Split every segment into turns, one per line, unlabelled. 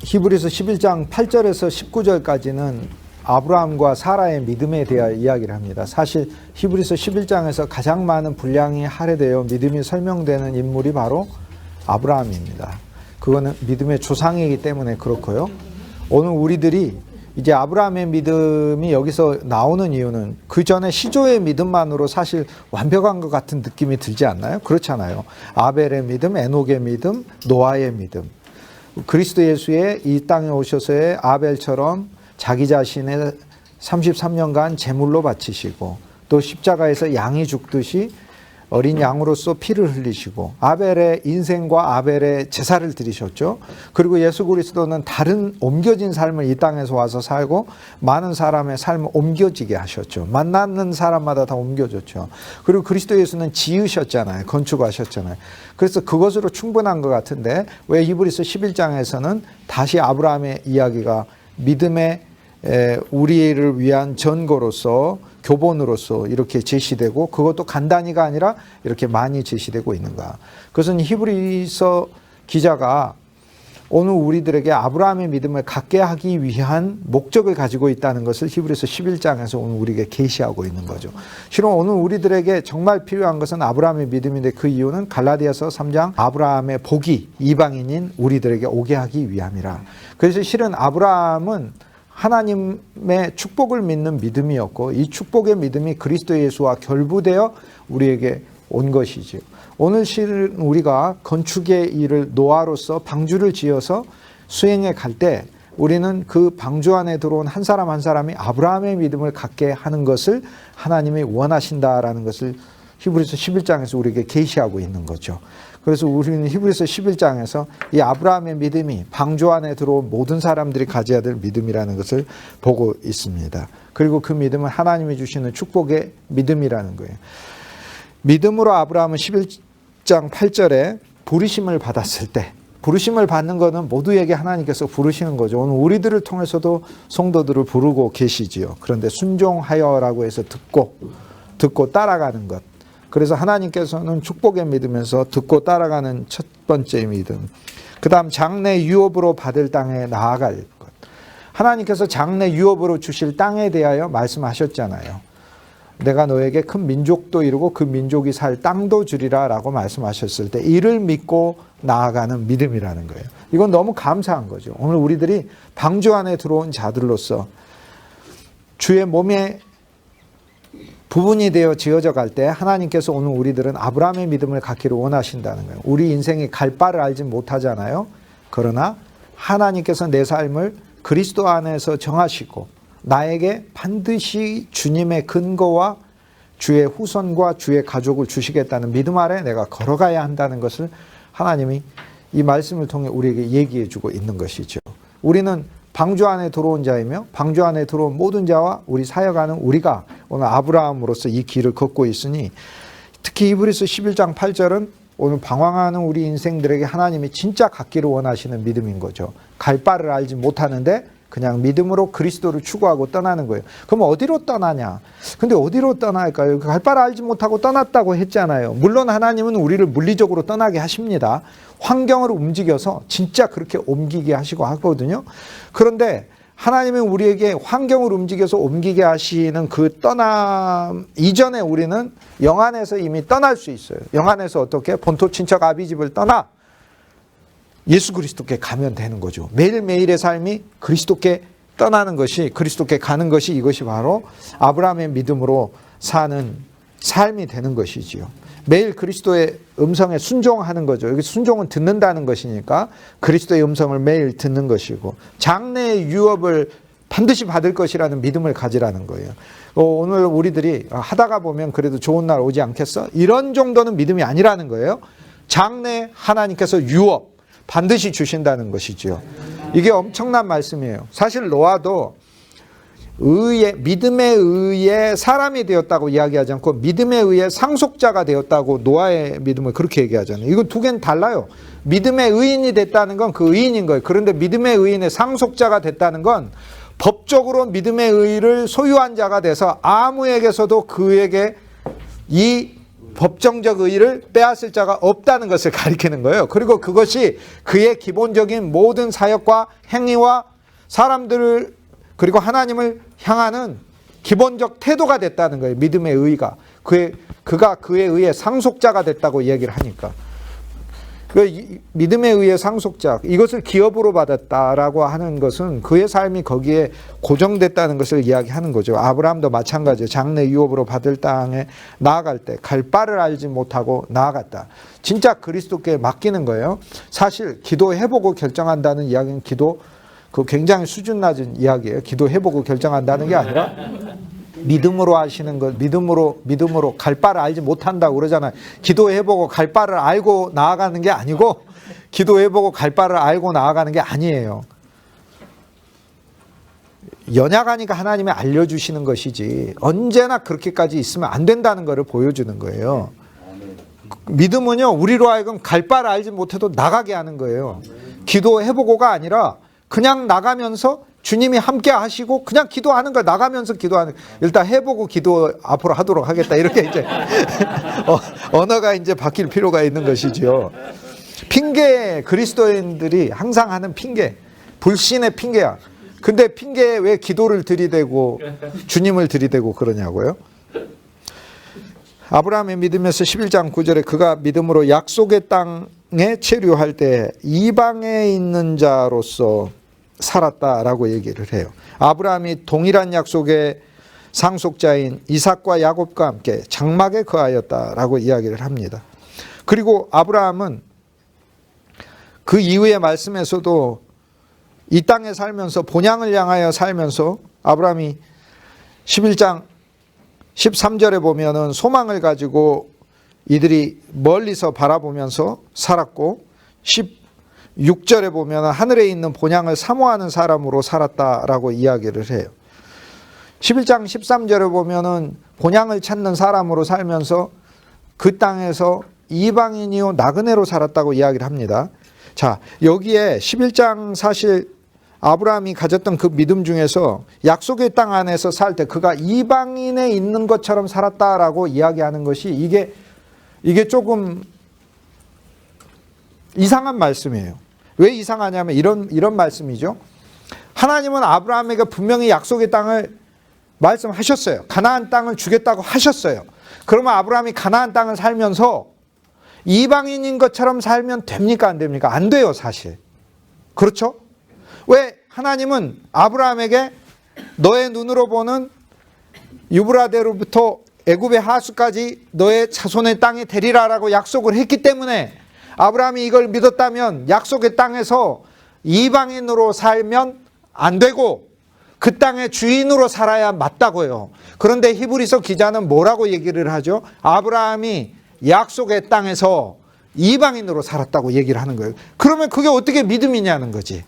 히브리서 11장 8절에서 19절까지는 아브라함과 사라의 믿음에 대한 이야기를 합니다. 사실 히브리서 11장에서 가장 많은 분량이 할애되어 믿음이 설명되는 인물이 바로 아브라함입니다. 그거는 믿음의 조상이기 때문에 그렇고요. 오늘 우리들이 이제 아브라함의 믿음이 여기서 나오는 이유는 그 전에 시조의 믿음만으로 사실 완벽한 것 같은 느낌이 들지 않나요? 그렇잖아요. 아벨의 믿음, 에녹의 믿음, 노아의 믿음. 그리스도 예수의 이 땅에 오셔서의 아벨처럼 자기 자신의 33년간 제물로 바치시고 또 십자가에서 양이 죽듯이 어린 양으로서 피를 흘리시고 아벨의 인생과 아벨의 제사를 드리셨죠. 그리고 예수 그리스도는 다른 옮겨진 삶을 이 땅에서 와서 살고 많은 사람의 삶을 옮겨지게 하셨죠. 만나는 사람마다 다 옮겨졌죠. 그리고 그리스도 예수는 지으셨잖아요. 건축하셨잖아요. 그래서 그것으로 충분한 것 같은데 왜 히브리서 11장에서는 다시 아브라함의 이야기가 믿음의 우리를 위한 전거로서 교본으로서 이렇게 제시되고 그것도 간단히가 아니라 이렇게 많이 제시되고 있는가. 그것은 히브리서 기자가 오늘 우리들에게 아브라함의 믿음을 갖게 하기 위한 목적을 가지고 있다는 것을 히브리서 11장에서 오늘 우리에게 계시하고 있는 거죠. 실은 오늘 우리들에게 정말 필요한 것은 아브라함의 믿음인데 그 이유는 갈라디아서 3장 아브라함의 복이 이방인인 우리들에게 오게 하기 위함이라. 그래서 실은 아브라함은 하나님의 축복을 믿는 믿음이었고 이 축복의 믿음이 그리스도 예수와 결부되어 우리에게 온 것이지요. 오늘 실은 우리가 건축의 일을 노아로서 방주를 지어서 수행해 갈 때 우리는 그 방주 안에 들어온 한 사람 한 사람이 아브라함의 믿음을 갖게 하는 것을 하나님이 원하신다라는 것을 히브리서 11장에서 우리에게 계시하고 있는 거죠. 그래서 우리는 히브리서 11장에서 이 아브라함의 믿음이 방주 안에 들어온 모든 사람들이 가져야 될 믿음이라는 것을 보고 있습니다. 그리고 그 믿음은 하나님이 주시는 축복의 믿음이라는 거예요. 믿음으로 아브라함은 11장 8절에 부르심을 받았을 때, 부르심을 받는 것은 모두에게 하나님께서 부르시는 거죠. 오늘 우리들을 통해서도 성도들을 부르고 계시지요. 그런데 순종하여라고 해서 듣고 따라가는 것. 그래서 하나님께서는 축복의 믿으면서 듣고 따라가는 첫 번째 믿음. 그 다음 장래 유업으로 받을 땅에 나아갈 것. 하나님께서 장래 유업으로 주실 땅에 대하여 말씀하셨잖아요. 내가 너에게 큰 민족도 이루고 그 민족이 살 땅도 주리라 라고 말씀하셨을 때 이를 믿고 나아가는 믿음이라는 거예요. 이건 너무 감사한 거죠. 오늘 우리들이 방주 안에 들어온 자들로서 주의 몸에 부분이 되어 지어져 갈 때 하나님께서 오늘 우리들은 아브라함의 믿음을 갖기를 원하신다는 거예요. 우리 인생이 갈 바를 알지 못하잖아요. 그러나 하나님께서 내 삶을 그리스도 안에서 정하시고 나에게 반드시 주님의 근거와 주의 후손과 주의 가족을 주시겠다는 믿음 아래 내가 걸어가야 한다는 것을 하나님이 이 말씀을 통해 우리에게 얘기해 주고 있는 것이죠. 우리는 방주 안에 들어온 자이며 방주 안에 들어온 모든 자와 우리 사역하는 우리가 오늘 아브라함으로서 이 길을 걷고 있으니 특히 히브리서 11장 8절은 오늘 방황하는 우리 인생들에게 하나님이 진짜 갖기를 원하시는 믿음인 거죠. 갈 바를 알지 못하는데 그냥 믿음으로 그리스도를 추구하고 떠나는 거예요. 그럼 어디로 떠나냐? 근데 어디로 떠날까요? 갈 바를 알지 못하고 떠났다고 했잖아요. 물론 하나님은 우리를 물리적으로 떠나게 하십니다. 환경을 움직여서 진짜 그렇게 옮기게 하시고 하거든요. 그런데 하나님은 우리에게 환경을 움직여서 옮기게 하시는 그 떠남 이전에 우리는 영안에서 이미 떠날 수 있어요. 영안에서 어떻게? 본토 친척 아비 집을 떠나 예수 그리스도께 가면 되는 거죠. 매일매일의 삶이 그리스도께 떠나는 것이, 그리스도께 가는 것이 이것이 바로 아브라함의 믿음으로 사는 삶이 되는 것이지요. 매일 그리스도의 음성에 순종하는 거죠. 여기 순종은 듣는다는 것이니까 그리스도의 음성을 매일 듣는 것이고 장래의 유업을 반드시 받을 것이라는 믿음을 가지라는 거예요. 오늘 우리들이 하다가 보면 그래도 좋은 날 오지 않겠어? 이런 정도는 믿음이 아니라는 거예요. 장래 하나님께서 유업 반드시 주신다는 것이지요. 이게 엄청난 말씀이에요. 사실 노아도 믿음에 의해 사람이 되었다고 이야기하지 않고 믿음에 의해 상속자가 되었다고 노아의 믿음을 그렇게 얘기하잖아요. 이거 두 개는 달라요. 믿음의 의인이 됐다는 건 그 의인인 거예요. 그런데 믿음의 의인의 상속자가 됐다는 건 법적으로 믿음의 의를 소유한 자가 돼서 아무에게서도 그에게 이 법정적 의의를 빼앗을 자가 없다는 것을 가리키는 거예요. 그리고 그것이 그의 기본적인 모든 사역과 행위와 사람들을 그리고 하나님을 향하는 기본적 태도가 됐다는 거예요. 믿음의 의의가. 그가 그에 의해 상속자가 됐다고 얘기를 하니까. 믿음에 의해 상속자, 이것을 기업으로 받았다라고 하는 것은 그의 삶이 거기에 고정됐다는 것을 이야기하는 거죠. 아브라함도 마찬가지예요. 장래 유업으로 받을 땅에 나아갈 때 갈 바를 알지 못하고 나아갔다. 진짜 그리스도께 맡기는 거예요. 사실 기도해보고 결정한다는 이야기는 그 굉장히 수준 낮은 이야기예요. 기도해보고 결정한다는 게 아니라 믿음으로 하시는 것, 믿음으로 갈 바를 알지 못한다고 그러잖아요. 기도해보고 갈 바를 알고 나아가는 게 아니고, 기도해보고 갈 바를 알고 나아가는 게 아니에요. 연약하니까 하나님이 알려주시는 것이지, 언제나 그렇게까지 있으면 안 된다는 것을 보여주는 거예요. 믿음은요, 우리로 하여금 갈 바를 알지 못해도 나가게 하는 거예요. 기도해보고가 아니라 그냥 나가면서 주님이 함께 하시고 그냥 기도하는 거야. 나가면서 기도하는 거야. 일단 해보고 기도 앞으로 하도록 하겠다. 이렇게 이제 언어가 이제 바뀔 필요가 있는 것이죠. 핑계, 그리스도인들이 항상 하는 핑계, 불신의 핑계야. 근데 핑계에 왜 기도를 들이대고 주님을 들이대고 그러냐고요. 아브라함의 믿음에서 11장 9절에 그가 믿음으로 약속의 땅에 체류할 때 이방에 있는 자로서 살았다라고 얘기를 해요. 아브라함이 동일한 약속의 상속자인 이삭과 야곱과 함께 장막에 거하였다라고 이야기를 합니다. 그리고 아브라함은 그 이후의 말씀에서도 이 땅에 살면서 본향을 향하여 살면서 아브라함이 11장 13절에 보면은 소망을 가지고 이들이 멀리서 바라보면서 살았고 6절에 보면 하늘에 있는 본향을 사모하는 사람으로 살았다라고 이야기를 해요. 11장 13절에 보면은 본향을 찾는 사람으로 살면서 그 땅에서 이방인이요 나그네로 살았다고 이야기를 합니다. 자, 여기에 11장 사실 아브라함이 가졌던 그 믿음 중에서 약속의 땅 안에서 살 때 그가 이방인에 있는 것처럼 살았다라고 이야기하는 것이 이게 조금 이상한 말씀이에요. 왜 이상하냐면 이런 말씀이죠. 하나님은 아브라함에게 분명히 약속의 땅을 말씀하셨어요. 가나안 땅을 주겠다고 하셨어요. 그러면 아브라함이 가나안 땅을 살면서 이방인인 것처럼 살면 됩니까? 안 됩니까? 안 돼요, 사실. 그렇죠? 왜 하나님은 아브라함에게 너의 눈으로 보는 유브라데로부터 애굽의 하수까지 너의 자손의 땅에 되리라라고 약속을 했기 때문에 아브라함이 이걸 믿었다면 약속의 땅에서 이방인으로 살면 안 되고 그 땅의 주인으로 살아야 맞다고요. 그런데 히브리서 기자는 뭐라고 얘기를 하죠? 아브라함이 약속의 땅에서 이방인으로 살았다고 얘기를 하는 거예요. 그러면 그게 어떻게 믿음이냐는 거지.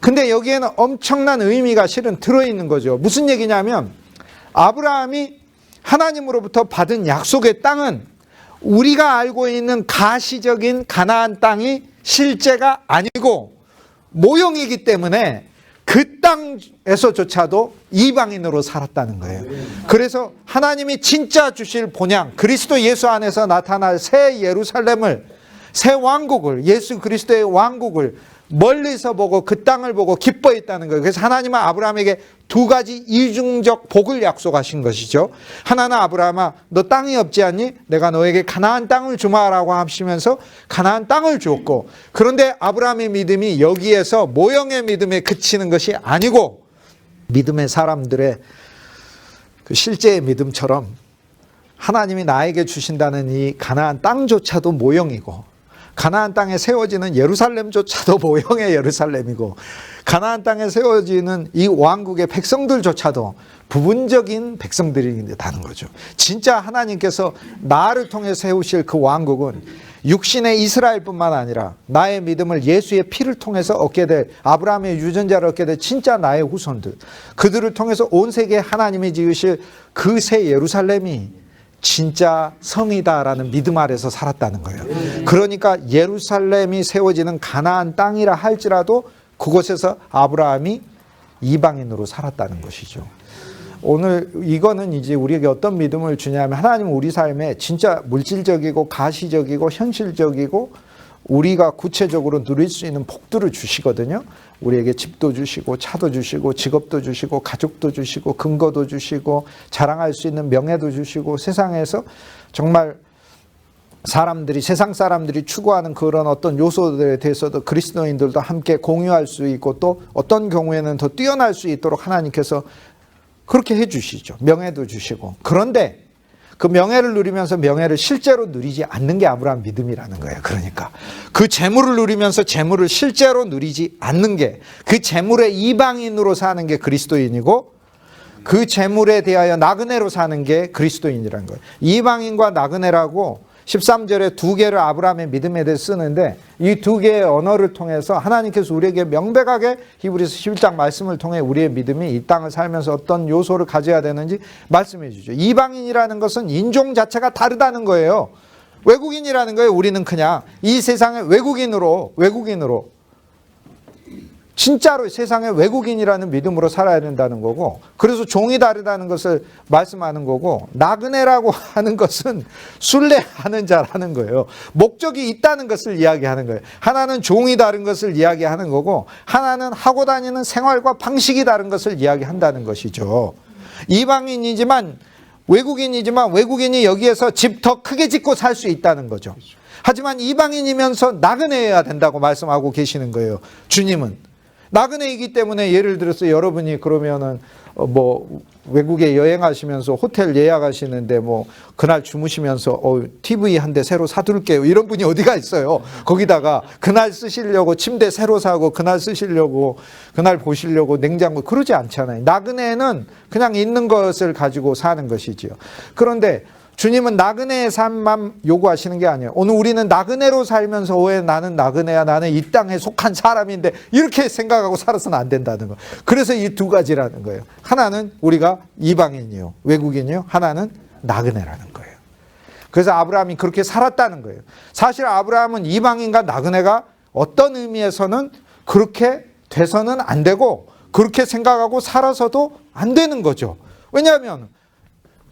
근데 여기에는 엄청난 의미가 실은 들어있는 거죠. 무슨 얘기냐면 아브라함이 하나님으로부터 받은 약속의 땅은 우리가 알고 있는 가시적인 가나안 땅이 실제가 아니고 모형이기 때문에 그 땅에서조차도 이방인으로 살았다는 거예요. 그래서 하나님이 진짜 주실 본향, 그리스도 예수 안에서 나타날 새 예루살렘을, 새 왕국을, 예수 그리스도의 왕국을 멀리서 보고 그 땅을 보고 기뻐했다는 거예요. 그래서 하나님은 아브라함에게 두 가지 이중적 복을 약속하신 것이죠. 하나는 아브라함아 너 땅이 없지 않니? 내가 너에게 가나안 땅을 주마라고 하시면서 가나안 땅을 주었고, 그런데 아브라함의 믿음이 여기에서 모형의 믿음에 그치는 것이 아니고 믿음의 사람들의 그 실제의 믿음처럼 하나님이 나에게 주신다는 이 가나안 땅조차도 모형이고 가나안 땅에 세워지는 예루살렘조차도 모형의 예루살렘이고 가나안 땅에 세워지는 이 왕국의 백성들조차도 부분적인 백성들이라는 거죠. 진짜 하나님께서 나를 통해 세우실 그 왕국은 육신의 이스라엘뿐만 아니라 나의 믿음을 예수의 피를 통해서 얻게 될, 아브라함의 유전자를 얻게 될 진짜 나의 후손들, 그들을 통해서 온 세계에 하나님이 지으실 그 새 예루살렘이 진짜 성이다라는 믿음 아래서 살았다는 거예요. 그러니까 예루살렘이 세워지는 가나안 땅이라 할지라도 그곳에서 아브라함이 이방인으로 살았다는 것이죠. 오늘 이거는 이제 우리에게 어떤 믿음을 주냐면 하나님은 우리 삶에 진짜 물질적이고 가시적이고 현실적이고 우리가 구체적으로 누릴 수 있는 복들을 주시거든요. 우리에게 집도 주시고 차도 주시고 직업도 주시고 가족도 주시고 근거도 주시고 자랑할 수 있는 명예도 주시고 세상에서 정말 사람들이 세상 사람들이 추구하는 그런 어떤 요소들에 대해서도 그리스도인들도 함께 공유할 수 있고 또 어떤 경우에는 더 뛰어날 수 있도록 하나님께서 그렇게 해주시죠. 명예도 주시고. 그런데 그 명예를 누리면서 명예를 실제로 누리지 않는 게 아브라함 믿음이라는 거예요. 그러니까 그 재물을 누리면서 재물을 실제로 누리지 않는 게 그 재물의 이방인으로 사는 게 그리스도인이고 그 재물에 대하여 나그네로 사는 게 그리스도인이라는 거예요. 이방인과 나그네라고 13절에 두 개를 아브라함의 믿음에 대해 쓰는데 이 두 개의 언어를 통해서 하나님께서 우리에게 명백하게 히브리서 11장 말씀을 통해 우리의 믿음이 이 땅을 살면서 어떤 요소를 가져야 되는지 말씀해 주죠. 이방인이라는 것은 인종 자체가 다르다는 거예요. 외국인이라는 거예요. 우리는 그냥 이 세상의 외국인으로 진짜로 세상의 외국인이라는 믿음으로 살아야 된다는 거고 그래서 종이 다르다는 것을 말씀하는 거고 나그네라고 하는 것은 순례하는 자라는 거예요. 목적이 있다는 것을 이야기하는 거예요. 하나는 종이 다른 것을 이야기하는 거고 하나는 하고 다니는 생활과 방식이 다른 것을 이야기한다는 것이죠. 이방인이지만 외국인이 여기에서 집 더 크게 짓고 살 수 있다는 거죠. 하지만 이방인이면서 나그네여야 된다고 말씀하고 계시는 거예요. 주님은. 나그네이기 때문에 예를 들어서 여러분이 그러면은 외국에 여행하시면서 호텔 예약하시는데 그날 주무시면서 TV 한 대 새로 사둘게요. 이런 분이 어디가 있어요. 거기다가 그날 쓰시려고 침대 새로 사고 그날 쓰시려고 그날 보시려고 냉장고 그러지 않잖아요. 나그네는 그냥 있는 것을 가지고 사는 것이지요. 그런데 주님은 나그네의 삶만 요구하시는 게 아니에요. 오늘 우리는 나그네로 살면서 왜 나는 나그네야, 나는 이 땅에 속한 사람인데 이렇게 생각하고 살아서는 안 된다는 거예요. 그래서 이 두 가지라는 거예요. 하나는 우리가 이방인이요, 외국인이요. 하나는 나그네라는 거예요. 그래서 아브라함이 그렇게 살았다는 거예요. 사실 아브라함은 이방인과 나그네가 어떤 의미에서는 그렇게 돼서는 안 되고 그렇게 생각하고 살아서도 안 되는 거죠. 왜냐하면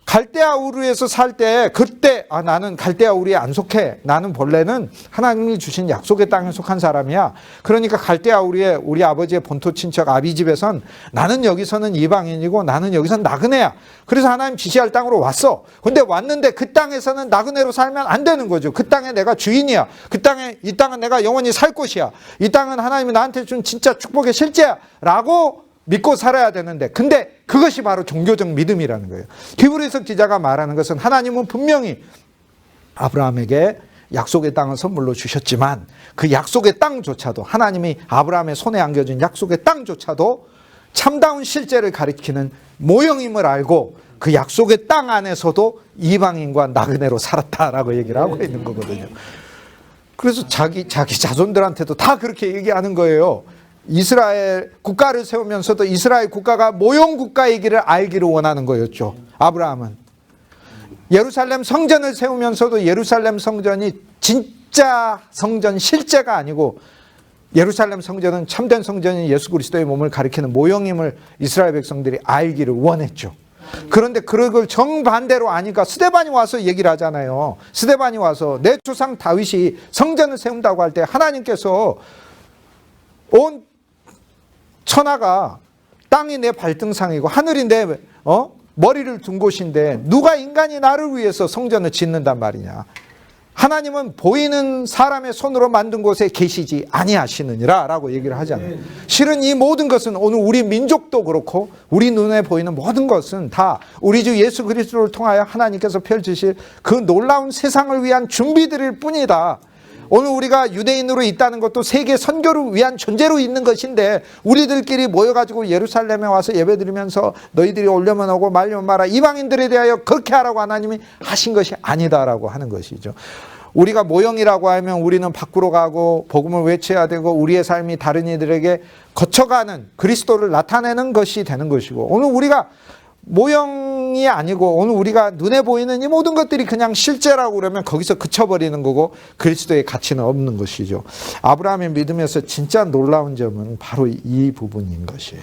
갈대아 우르에서 살 때 그때 나는 갈대아 우르에 안 속해. 나는 본래는 하나님이 주신 약속의 땅에 속한 사람이야. 그러니까 갈대아 우르에 우리 아버지의 본토 친척 아비 집에선 나는 여기서는 이방인이고 나는 여기서는 나그네야. 그래서 하나님 지시할 땅으로 왔어. 근데 왔는데 그 땅에서는 나그네로 살면 안 되는 거죠. 그 땅에 내가 주인이야. 이 땅은 내가 영원히 살 곳이야. 이 땅은 하나님이 나한테 준 진짜 축복의 실제야. 라고 믿고 살아야 되는데 근데 그것이 바로 종교적 믿음이라는 거예요. 히브리서 기자가 말하는 것은 하나님은 분명히 아브라함에게 약속의 땅을 선물로 주셨지만 그 약속의 땅조차도 하나님이 아브라함의 손에 안겨준 약속의 땅조차도 참다운 실제를 가리키는 모형임을 알고 그 약속의 땅 안에서도 이방인과 나그네로 살았다라고 얘기를 하고 있는 거거든요. 그래서 자기 자손들한테도 다 그렇게 얘기하는 거예요. 이스라엘 국가를 세우면서도 이스라엘 국가가 모형 국가이기를 알기를 원하는 거였죠. 아브라함은. 예루살렘 성전을 세우면서도 예루살렘 성전이 진짜 성전 실제가 아니고 예루살렘 성전은 참된 성전인 예수 그리스도의 몸을 가리키는 모형임을 이스라엘 백성들이 알기를 원했죠. 그런데 그걸 정반대로 아니까 스데반이 와서 얘기를 하잖아요. 스데반이 와서 내 조상 다윗이 성전을 세운다고 할 때 하나님께서 온 천하가 땅이 내 발등상이고 하늘이 내 머리를 둔 곳인데 누가 인간이 나를 위해서 성전을 짓는단 말이냐. 하나님은 보이는 사람의 손으로 만든 곳에 계시지 아니하시느니라 라고 얘기를 하잖아요. 실은 이 모든 것은 오늘 우리 민족도 그렇고 우리 눈에 보이는 모든 것은 다 우리 주 예수 그리스도를 통하여 하나님께서 펼치실 그 놀라운 세상을 위한 준비들일 뿐이다. 오늘 우리가 유대인으로 있다는 것도 세계 선교를 위한 존재로 있는 것인데 우리들끼리 모여가지고 예루살렘에 와서 예배드리면서 너희들이 오려면 오고 말려면 마라 이방인들에 대하여 그렇게 하라고 하나님이 하신 것이 아니다라고 하는 것이죠. 우리가 모형이라고 하면 우리는 밖으로 가고 복음을 외쳐야 되고 우리의 삶이 다른 이들에게 거쳐가는 그리스도를 나타내는 것이 되는 것이고 오늘 우리가 모형 성경이 아니고 오늘 우리가 눈에 보이는 이 모든 것들이 그냥 실제라고 그러면 거기서 그쳐버리는 거고 그리스도의 가치는 없는 것이죠. 아브라함의 믿음에서 진짜 놀라운 점은 바로 이 부분인 것이에요.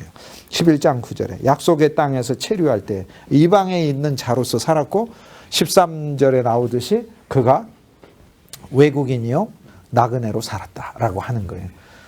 11장 9절에 약속의 땅에서 체류할 때 이방에 있는 자로서 살았고 13절에 나오듯이 그가 외국인이요 나그네로 살았다라고 하는 거예요.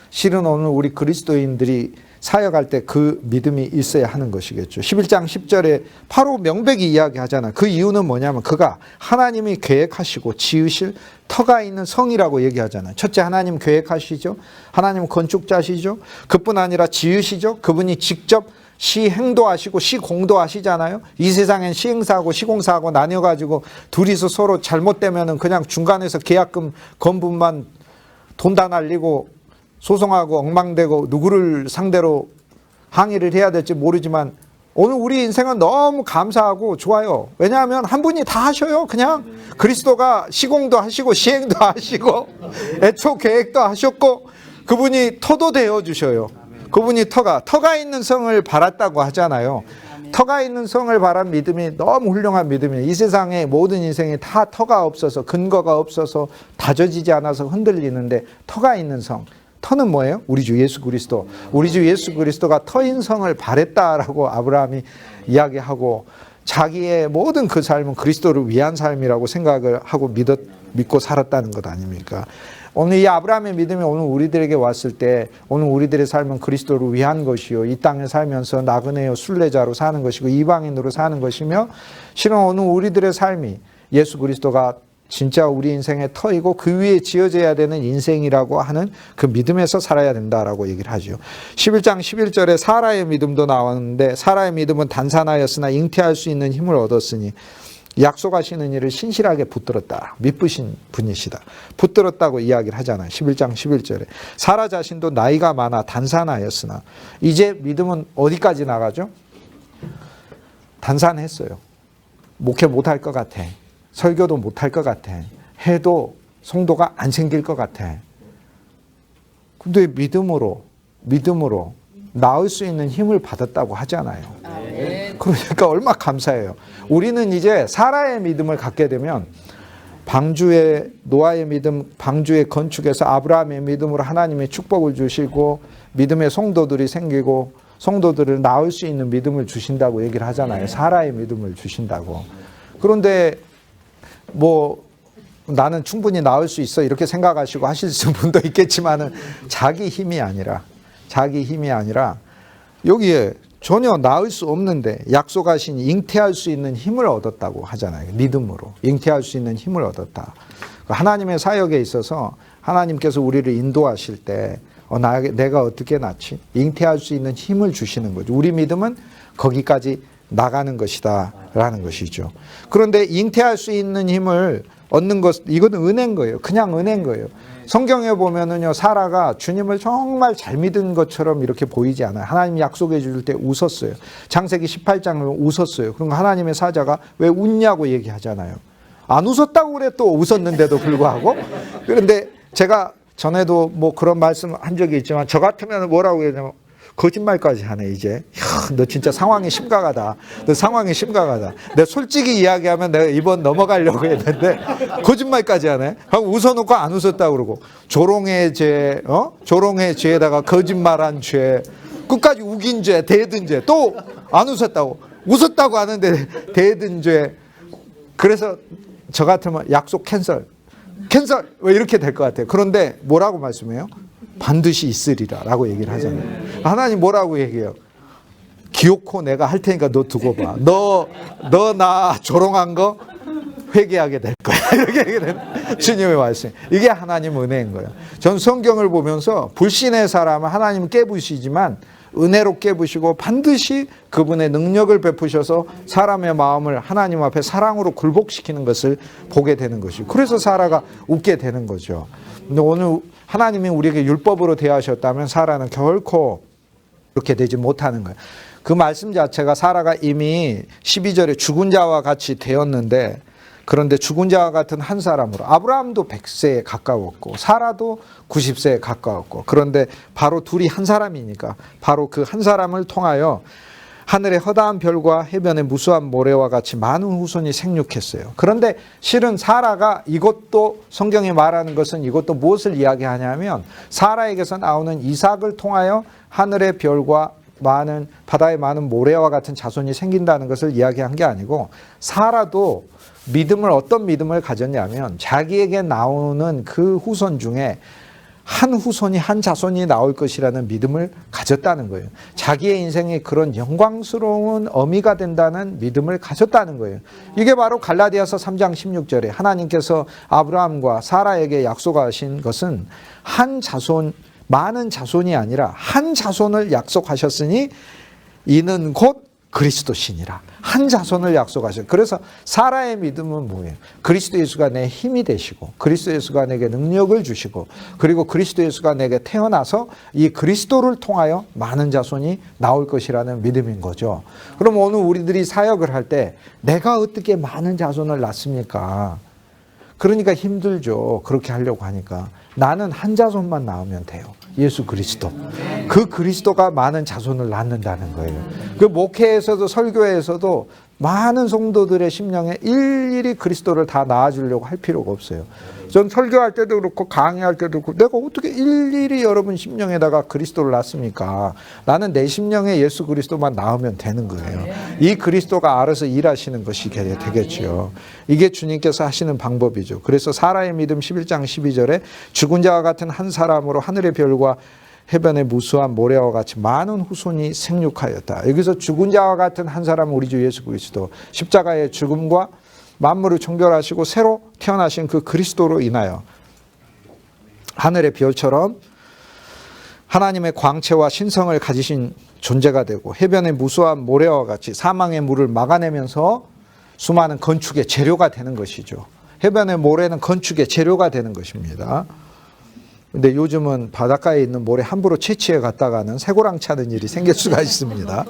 실은 오늘 우리 그리스도인들이 사역할 때 그 믿음이 있어야 하는 것이겠죠. 11장 10절에 바로 명백히 이야기하잖아요. 그 이유는 뭐냐면 그가 하나님이 계획하시고 지으실 터가 있는 성이라고 얘기하잖아요. 첫째, 하나님 계획하시죠. 하나님 건축자시죠. 그뿐 아니라 지으시죠. 그분이 직접 시행도 하시고 시공도 하시잖아요. 이 세상엔 시행사하고 시공사하고 나뉘어가지고 둘이서 서로 잘못되면은 그냥 중간에서 계약금 건분만 돈 다 날리고 소송하고 엉망되고 누구를 상대로 항의를 해야 될지 모르지만 오늘 우리 인생은 너무 감사하고 좋아요. 왜냐하면 한 분이 다 하셔요. 그냥 그리스도가 시공도 하시고 시행도 하시고 애초 계획도 하셨고 그분이 터도 되어주셔요. 그분이 터가 있는 성을 바랐다고 하잖아요. 터가 있는 성을 바란 믿음이 너무 훌륭한 믿음이에요. 이 세상의 모든 인생이 다 터가 없어서 근거가 없어서 다져지지 않아서 흔들리는데 터가 있는 성. 터는 뭐예요? 우리 주 예수 그리스도. 우리 주 예수 그리스도가 터인 성을 바랬다라고 아브라함이 이야기하고 자기의 모든 그 삶은 그리스도를 위한 삶이라고 생각을 하고 믿고 살았다는 것 아닙니까? 오늘 이 아브라함의 믿음이 오늘 우리들에게 왔을 때 오늘 우리들의 삶은 그리스도를 위한 것이요. 이 땅에 살면서 나그네요 순례자로 사는 것이고 이방인으로 사는 것이며 실은 오늘 우리들의 삶이 예수 그리스도가 진짜 우리 인생의 터이고 그 위에 지어져야 되는 인생이라고 하는 그 믿음에서 살아야 된다라고 얘기를 하죠. 11장 11절에 사라의 믿음도 나왔는데 사라의 믿음은 단산하였으나 잉태할 수 있는 힘을 얻었으니 약속하시는 일을 신실하게 붙들었다. 믿으신 분이시다. 붙들었다고 이야기를 하잖아요. 11장 11절에. 사라 자신도 나이가 많아 단산하였으나 이제 믿음은 어디까지 나가죠? 단산했어요. 목회 못할 것 같아. 설교도 못할 것 같아. 해도 성도가 안 생길 것 같아. 근데 믿음으로 나을 수 있는 힘을 받았다고 하잖아요. 그러니까 얼마나 감사해요. 우리는 이제 사라의 믿음을 갖게 되면 방주의 노아의 믿음, 방주의 건축에서 아브라함의 믿음으로 하나님의 축복을 주시고 믿음의 성도들이 생기고 성도들을 낳을 수 있는 믿음을 주신다고 얘기를 하잖아요. 사라의 믿음을 주신다고. 그런데 뭐 나는 충분히 낳을 수 있어 이렇게 생각하시고 하실 분도 있겠지만은 자기 힘이 아니라 여기에 전혀 낳을 수 없는데 약속하신 잉태할 수 있는 힘을 얻었다고 하잖아요. 믿음으로 잉태할 수 있는 힘을 얻었다. 하나님의 사역에 있어서 하나님께서 우리를 인도하실 때 내가 어떻게 낳지? 잉태할 수 있는 힘을 주시는 거죠. 우리 믿음은 거기까지 나가는 것이다 라는 것이죠. 그런데 잉태할 수 있는 힘을 얻는 것, 이건 은혜인 거예요. 그냥 은혜인 거예요. 성경에 보면은요, 사라가 주님을 정말 잘 믿은 것처럼 이렇게 보이지 않아요. 하나님 약속해 줄 때 웃었어요. 창세기 18장을 웃었어요. 그럼 하나님의 사자가 왜 웃냐고 얘기하잖아요. 안 웃었다고 그래 또 웃었는데도 불구하고. 그런데 제가 전에도 뭐 그런 말씀 한 적이 있지만 저 같으면 뭐라고 해야 되냐면 거짓말까지 하네 이제. 너 진짜 상황이 심각하다. 너 상황이 심각하다. 내가 솔직히 이야기하면 내가 이번 넘어가려고 했는데 거짓말까지 하네. 하고 웃어놓고 안 웃었다고 그러고 조롱의 죄, 조롱의 죄에다가 거짓말한 죄, 끝까지 우긴 죄, 대든 죄, 또 안 웃었다고. 웃었다고 하는데 대든 죄. 그래서 저 같으면 약속 캔슬 왜 이렇게 될 것 같아요. 그런데 뭐라고 말씀해요? 반드시 있으리라 라고 얘기를 하잖아요. 하나님 뭐라고 얘기해요? 기어코 내가 할 테니까 너 두고 봐. 너 나 조롱한 거 회개하게 될 거야. 이렇게 얘기를 주님의 말씀. 이게 하나님 은혜인 거예요. 전 성경을 보면서 불신의 사람은 하나님 깨부시지만 은혜로 깨부시고 반드시 그분의 능력을 베푸셔서 사람의 마음을 하나님 앞에 사랑으로 굴복시키는 것을 보게 되는 것이고 그래서 사라가 웃게 되는 거죠. 근데 오늘 하나님이 우리에게 율법으로 대하셨다면 사라는 결코 그렇게 되지 못하는 거예요. 그 말씀 자체가 사라가 이미 12절에 죽은 자와 같이 되었는데 그런데 죽은 자와 같은 한 사람으로 아브라함도 100세에 가까웠고 사라도 90세에 가까웠고 그런데 바로 둘이 한 사람이니까 바로 그 한 사람을 통하여 하늘의 허다한 별과 해변의 무수한 모래와 같이 많은 후손이 생육했어요. 그런데 실은 사라가 이것도 성경이 말하는 것은 이것도 무엇을 이야기하냐면 사라에게서 나오는 이삭을 통하여 하늘의 별과 많은 바다의 많은 모래와 같은 자손이 생긴다는 것을 이야기한 게 아니고 사라도 믿음을 어떤 믿음을 가졌냐면 자기에게 나오는 그 후손 중에 한 후손이 한 자손이 나올 것이라는 믿음을 가졌다는 거예요. 자기의 인생에 그런 영광스러운 어미가 된다는 믿음을 가졌다는 거예요. 이게 바로 갈라디아서 3장 16절에 하나님께서 아브라함과 사라에게 약속하신 것은 한 자손, 많은 자손이 아니라 한 자손을 약속하셨으니 이는 곧 그리스도시니라. 한 자손을 약속하셨어요. 그래서 사라의 믿음은 뭐예요? 그리스도 예수가 내 힘이 되시고 그리스도 예수가 내게 능력을 주시고 그리고 그리스도 예수가 내게 태어나서 이 그리스도를 통하여 많은 자손이 나올 것이라는 믿음인 거죠. 그럼 오늘 우리들이 사역을 할 때 내가 어떻게 많은 자손을 낳습니까? 그러니까 힘들죠. 그렇게 하려고 하니까. 나는 한 자손만 낳으면 돼요. 예수 그리스도. 그 그리스도가 많은 자손을 낳는다는 거예요. 그 목회에서도 설교에서도 많은 성도들의 심령에 일일이 그리스도를 다 낳아주려고 할 필요가 없어요. 전 설교할 때도 그렇고 강의할 때도 그렇고 내가 어떻게 일일이 여러분 심령에다가 그리스도를 낳습니까? 나는 내 심령에 예수 그리스도만 낳으면 되는 거예요. 이 그리스도가 알아서 일하시는 것이 되겠죠. 이게 주님께서 하시는 방법이죠. 그래서 사라의 믿음 11장 12절에 죽은 자와 같은 한 사람으로 하늘의 별과 해변의 무수한 모래와 같이 많은 후손이 생육하였다. 여기서 죽은 자와 같은 한 사람은 우리 주 예수 그리스도, 십자가의 죽음과 만물을 청결하시고 새로 태어나신 그 그리스도로 인하여 하늘의 별처럼 하나님의 광채와 신성을 가지신 존재가 되고 해변의 무수한 모래와 같이 사망의 물을 막아내면서 수많은 건축의 재료가 되는 것이죠. 해변의 모래는 건축의 재료가 되는 것입니다. 근데 요즘은 바닷가에 있는 모래 함부로 채취해 갔다가는 쇠고랑 차는 일이 생길 수가 있습니다.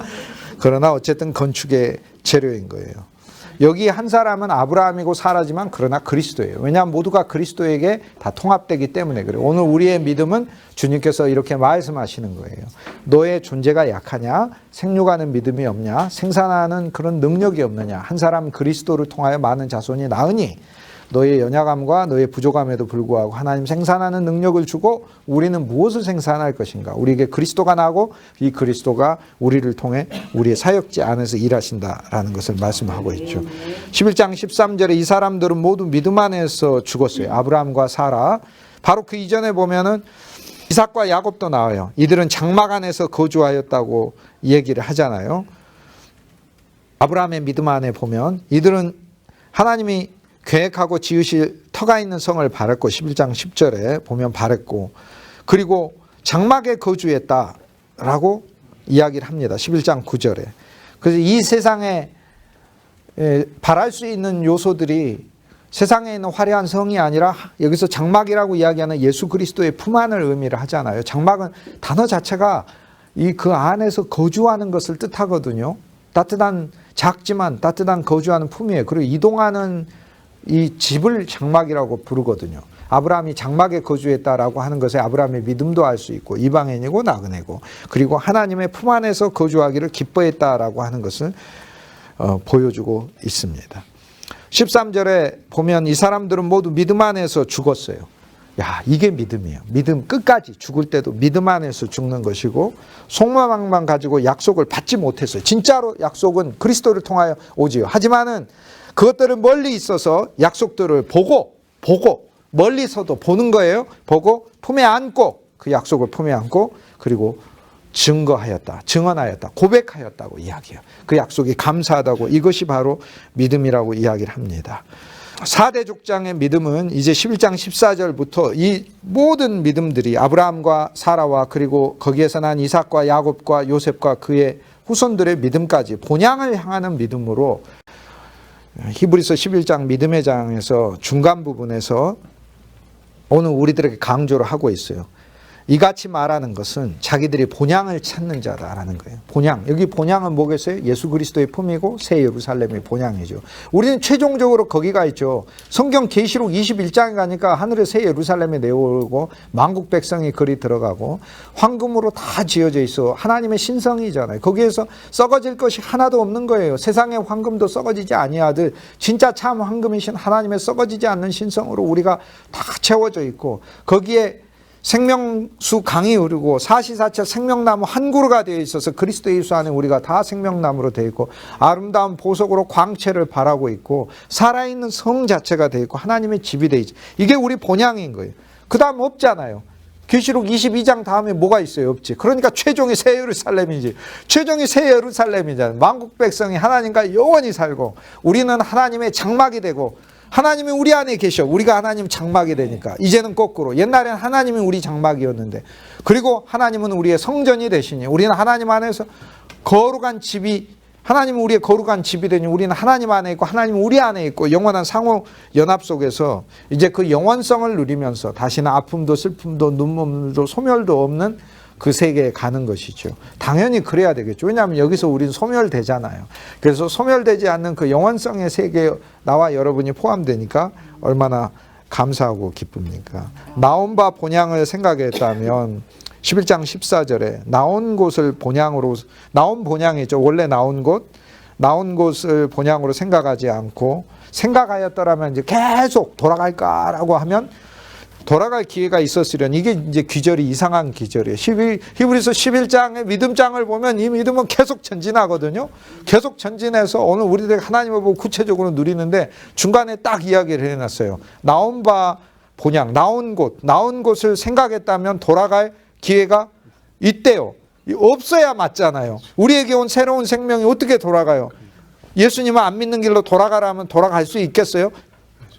그러나 어쨌든 건축의 재료인 거예요. 여기 한 사람은 아브라함이고 사라지만 그러나 그리스도예요. 왜냐하면 모두가 그리스도에게 다 통합되기 때문에 그래요. 오늘 우리의 믿음은 주님께서 이렇게 말씀하시는 거예요. 너의 존재가 약하냐? 생육하는 믿음이 없냐? 생산하는 그런 능력이 없느냐? 한 사람 그리스도를 통하여 많은 자손이 낳으니 너의 연약함과 너의 부족함에도 불구하고 하나님 생산하는 능력을 주고 우리는 무엇을 생산할 것인가? 우리에게 그리스도가 나고 이 그리스도가 우리를 통해 우리의 사역지 안에서 일하신다라는 것을 말씀하고 있죠. 11장 13절에 이 사람들은 모두 믿음 안에서 죽었어요. 아브라함과 사라. 바로 그 이전에 보면은 이삭과 야곱도 나와요. 이들은 장막 안에서 거주하였다고 얘기를 하잖아요. 아브라함의 믿음 안에 보면 이들은 하나님이 계획하고 지으실 터가 있는 성을 바랬고 11장 10절에 보면 바랬고 그리고 장막에 거주했다라고 이야기를 합니다. 11장 9절에. 그래서 이 세상에 바랄 수 있는 요소들이 세상에 있는 화려한 성이 아니라 여기서 장막이라고 이야기하는 예수 그리스도의 품 안을 의미를 하잖아요. 장막은 단어 자체가 그 안에서 거주하는 것을 뜻하거든요. 따뜻한 작지만 따뜻한 거주하는 품이에요. 그리고 이동하는 이 집을 장막이라고 부르거든요. 아브라함이 장막에 거주했다라고 하는 것에 아브라함의 믿음도 알 수 있고 이방인이고 나그네고 그리고 하나님의 품 안에서 거주하기를 기뻐했다라고 하는 것을 보여주고 있습니다. 13절에 보면 이 사람들은 모두 믿음 안에서 죽었어요. 야, 이게 믿음이에요. 믿음 끝까지 죽을 때도 믿음 안에서 죽는 것이고 속마음만 가지고 약속을 받지 못했어요. 진짜로 약속은 그리스도를 통하여 오지요. 하지만은 그것들을 멀리 있어서 약속들을 보고 멀리서도 보는 거예요. 보고 품에 안고 그 약속을 품에 안고 그리고 증언하였다, 고백하였다고 이야기해요. 그 약속이 감사하다고 이것이 바로 믿음이라고 이야기를 합니다. 4대 족장의 믿음은 이제 11장 14절부터 이 모든 믿음들이 아브라함과 사라와 그리고 거기에서 난 이삭과 야곱과 요셉과 그의 후손들의 믿음까지 본향을 향하는 믿음으로 히브리서 11장 믿음의 장에서 중간 부분에서 오늘 우리들에게 강조를 하고 있어요. 이같이 말하는 것은 자기들이 본향을 찾는 자다라는 거예요. 본향. 여기 본향은 뭐겠어요? 예수 그리스도의 품이고 새 예루살렘의 본향이죠. 우리는 최종적으로 거기가 있죠. 성경 계시록 21장에 가니까 하늘의 새 예루살렘에 내려오고 만국 백성이 그리 들어가고 황금으로 다 지어져 있어. 하나님의 신성이잖아요. 거기에서 썩어질 것이 하나도 없는 거예요. 세상의 황금도 썩어지지 아니하듯 진짜 참 황금이신 하나님의 썩어지지 않는 신성으로 우리가 다 채워져 있고, 거기에 생명수 강이 흐르고 사시사철 생명나무 한 그루가 되어 있어서 그리스도 예수 안에 우리가 다 생명나무로 되어 있고, 아름다운 보석으로 광채를 발하고 있고, 살아있는 성 자체가 되어 있고, 하나님의 집이 되어 있죠. 이게 우리 본향인 거예요. 그 다음 없잖아요. 계시록 22장 다음에 뭐가 있어요? 없지. 그러니까 최종이 새 예루살렘이지. 최종이 새 예루살렘이잖아요. 만국 백성이 하나님과 영원히 살고, 우리는 하나님의 장막이 되고, 하나님이 우리 안에 계셔. 우리가 하나님 장막이 되니까. 이제는 거꾸로. 옛날에는 하나님이 우리 장막이었는데, 그리고 하나님은 우리의 성전이 되시니 우리는 하나님 안에서 거룩한 집이, 하나님은 우리의 거룩한 집이 되니 우리는 하나님 안에 있고 하나님은 우리 안에 있고, 영원한 상호 연합 속에서 이제 그 영원성을 누리면서 다시는 아픔도 슬픔도 눈물도 소멸도 없는 그 세계에 가는 것이죠. 당연히 그래야 되겠죠. 왜냐하면 여기서 우리는 소멸되잖아요. 그래서 소멸되지 않는 그 영원성의 세계에 나와 여러분이 포함되니까 얼마나 감사하고 기쁩니까? 나온 바 본향을 생각했다면 11장 14절에 나온 곳을 본향으로, 나온 본향이죠. 원래 나온 곳을 본향으로 생각하지 않고, 생각하였더라면 이제 계속 돌아갈까라고 하면 돌아갈 기회가 있었으려니, 이게 이제 귀절이 이상한 귀절이에요. 히브리서 11장의 믿음장을 보면 이 믿음은 계속 전진하거든요. 계속 전진해서 오늘 우리들 하나님을 보고 구체적으로 누리는데 중간에 딱 이야기를 해놨어요. 나온 바 본향, 나온 곳을 생각했다면 돌아갈 기회가 있대요. 없어야 맞잖아요. 우리에게 온 새로운 생명이 어떻게 돌아가요? 예수님을 안 믿는 길로 돌아가라면 돌아갈 수 있겠어요?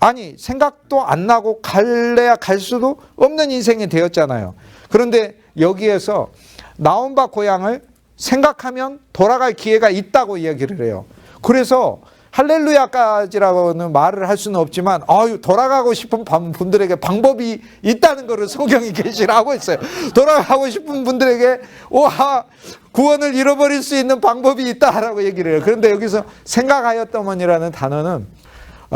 아니, 생각도 안 나고 갈래야 갈 수도 없는 인생이 되었잖아요. 그런데 여기에서 나온 바 고향을 생각하면 돌아갈 기회가 있다고 이야기를 해요. 그래서 할렐루야까지라고는 말을 할 수는 없지만, 돌아가고 싶은 분들에게 방법이 있다는 것을 성경이 계시를 하고 있어요. 돌아가고 싶은 분들에게 구원을 잃어버릴 수 있는 방법이 있다라고 얘기를 해요. 그런데 여기서 생각하였더만이라는 단어는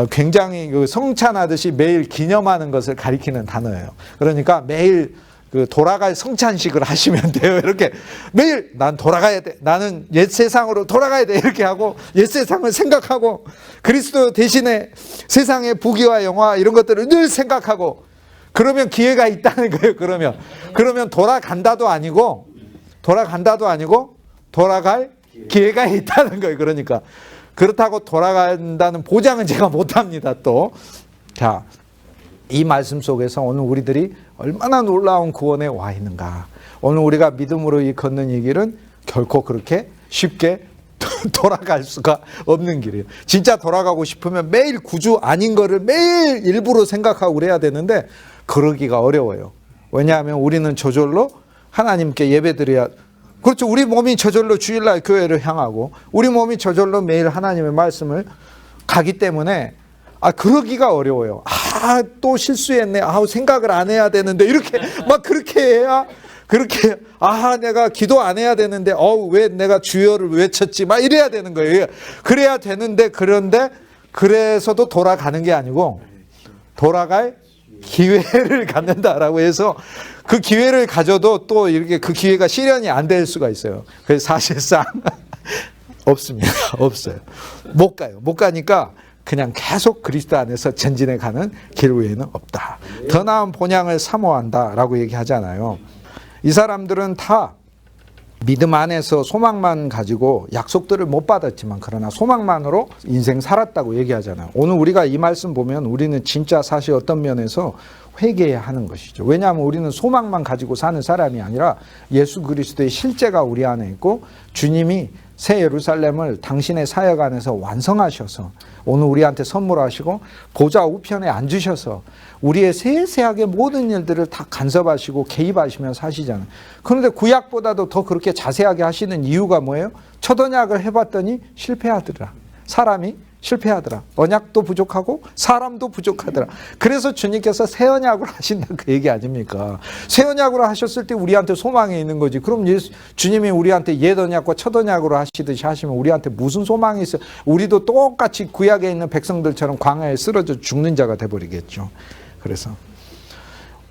굉장히 그 성찬하듯이 매일 기념하는 것을 가리키는 단어예요. 그러니까 매일 그 돌아갈 성찬식을 하시면 돼요. 이렇게 매일 난 돌아가야 돼. 나는 옛 세상으로 돌아가야 돼. 이렇게 하고 옛 세상을 생각하고 그리스도 대신에 세상의 부귀와 영화 이런 것들을 늘 생각하고, 그러면 기회가 있다는 거예요. 그러면 돌아간다도 아니고 돌아갈 기회가 있다는 거예요. 그러니까 그렇다고 돌아간다는 보장은 제가 못합니다. 또 자, 이 말씀 속에서 오늘 우리들이 얼마나 놀라운 구원에 와 있는가. 오늘 우리가 믿음으로 걷는 이 길은 결코 그렇게 쉽게 돌아갈 수가 없는 길이에요. 진짜 돌아가고 싶으면 매일 구주 아닌 거를 매일 일부러 생각하고 그래야 되는데 그러기가 어려워요. 왜냐하면 우리는 저절로 하나님께 예배드려야, 그렇죠. 우리 몸이 저절로 주일날 교회를 향하고 우리 몸이 저절로 매일 하나님의 말씀을 가기 때문에 그러기가 어려워요. 또 실수했네. 생각을 안 해야 되는데 이렇게 막 그렇게 해야, 그렇게 내가 기도 안 해야 되는데 왜 내가 주여를 외쳤지 막 이래야 되는 거예요. 그래야 되는데, 그런데 그래서도 돌아가는 게 아니고 돌아갈 기회를 갖는다라고 해서 그 기회를 가져도 또 이렇게 그 기회가 실현이 안 될 수가 있어요. 그래서 사실상 없습니다. 없어요. 못 가요. 못 가니까 그냥 계속 그리스도 안에서 전진해 가는 길 외에는 없다. 더 나은 본향을 사모한다라고 얘기하잖아요. 이 사람들은 다 믿음 안에서 소망만 가지고 약속들을 못 받았지만 그러나 소망만으로 인생 살았다고 얘기하잖아요. 오늘 우리가 이 말씀 보면 우리는 진짜 사실 어떤 면에서 회개해야 하는 것이죠. 왜냐하면 우리는 소망만 가지고 사는 사람이 아니라 예수 그리스도의 실제가 우리 안에 있고, 주님이 새 예루살렘을 당신의 사역 안에서 완성하셔서 오늘 우리한테 선물하시고 보좌 우편에 앉으셔서 우리의 세세하게 모든 일들을 다 간섭하시고 개입하시면서 하시잖아요. 그런데 구약보다도 더 그렇게 자세하게 하시는 이유가 뭐예요? 첫 언약을 해봤더니 실패하더라. 사람이 실패하더라. 언약도 부족하고 사람도 부족하더라. 그래서 주님께서 새 언약으로 하신다 그 얘기 아닙니까? 새 언약으로 하셨을 때 우리한테 소망이 있는 거지. 그럼 주님이 우리한테 옛 언약과 첫 언약으로 하시듯이 하시면 우리한테 무슨 소망이 있어요? 우리도 똑같이 구약에 있는 백성들처럼 광야에 쓰러져 죽는 자가 돼버리겠죠. 그래서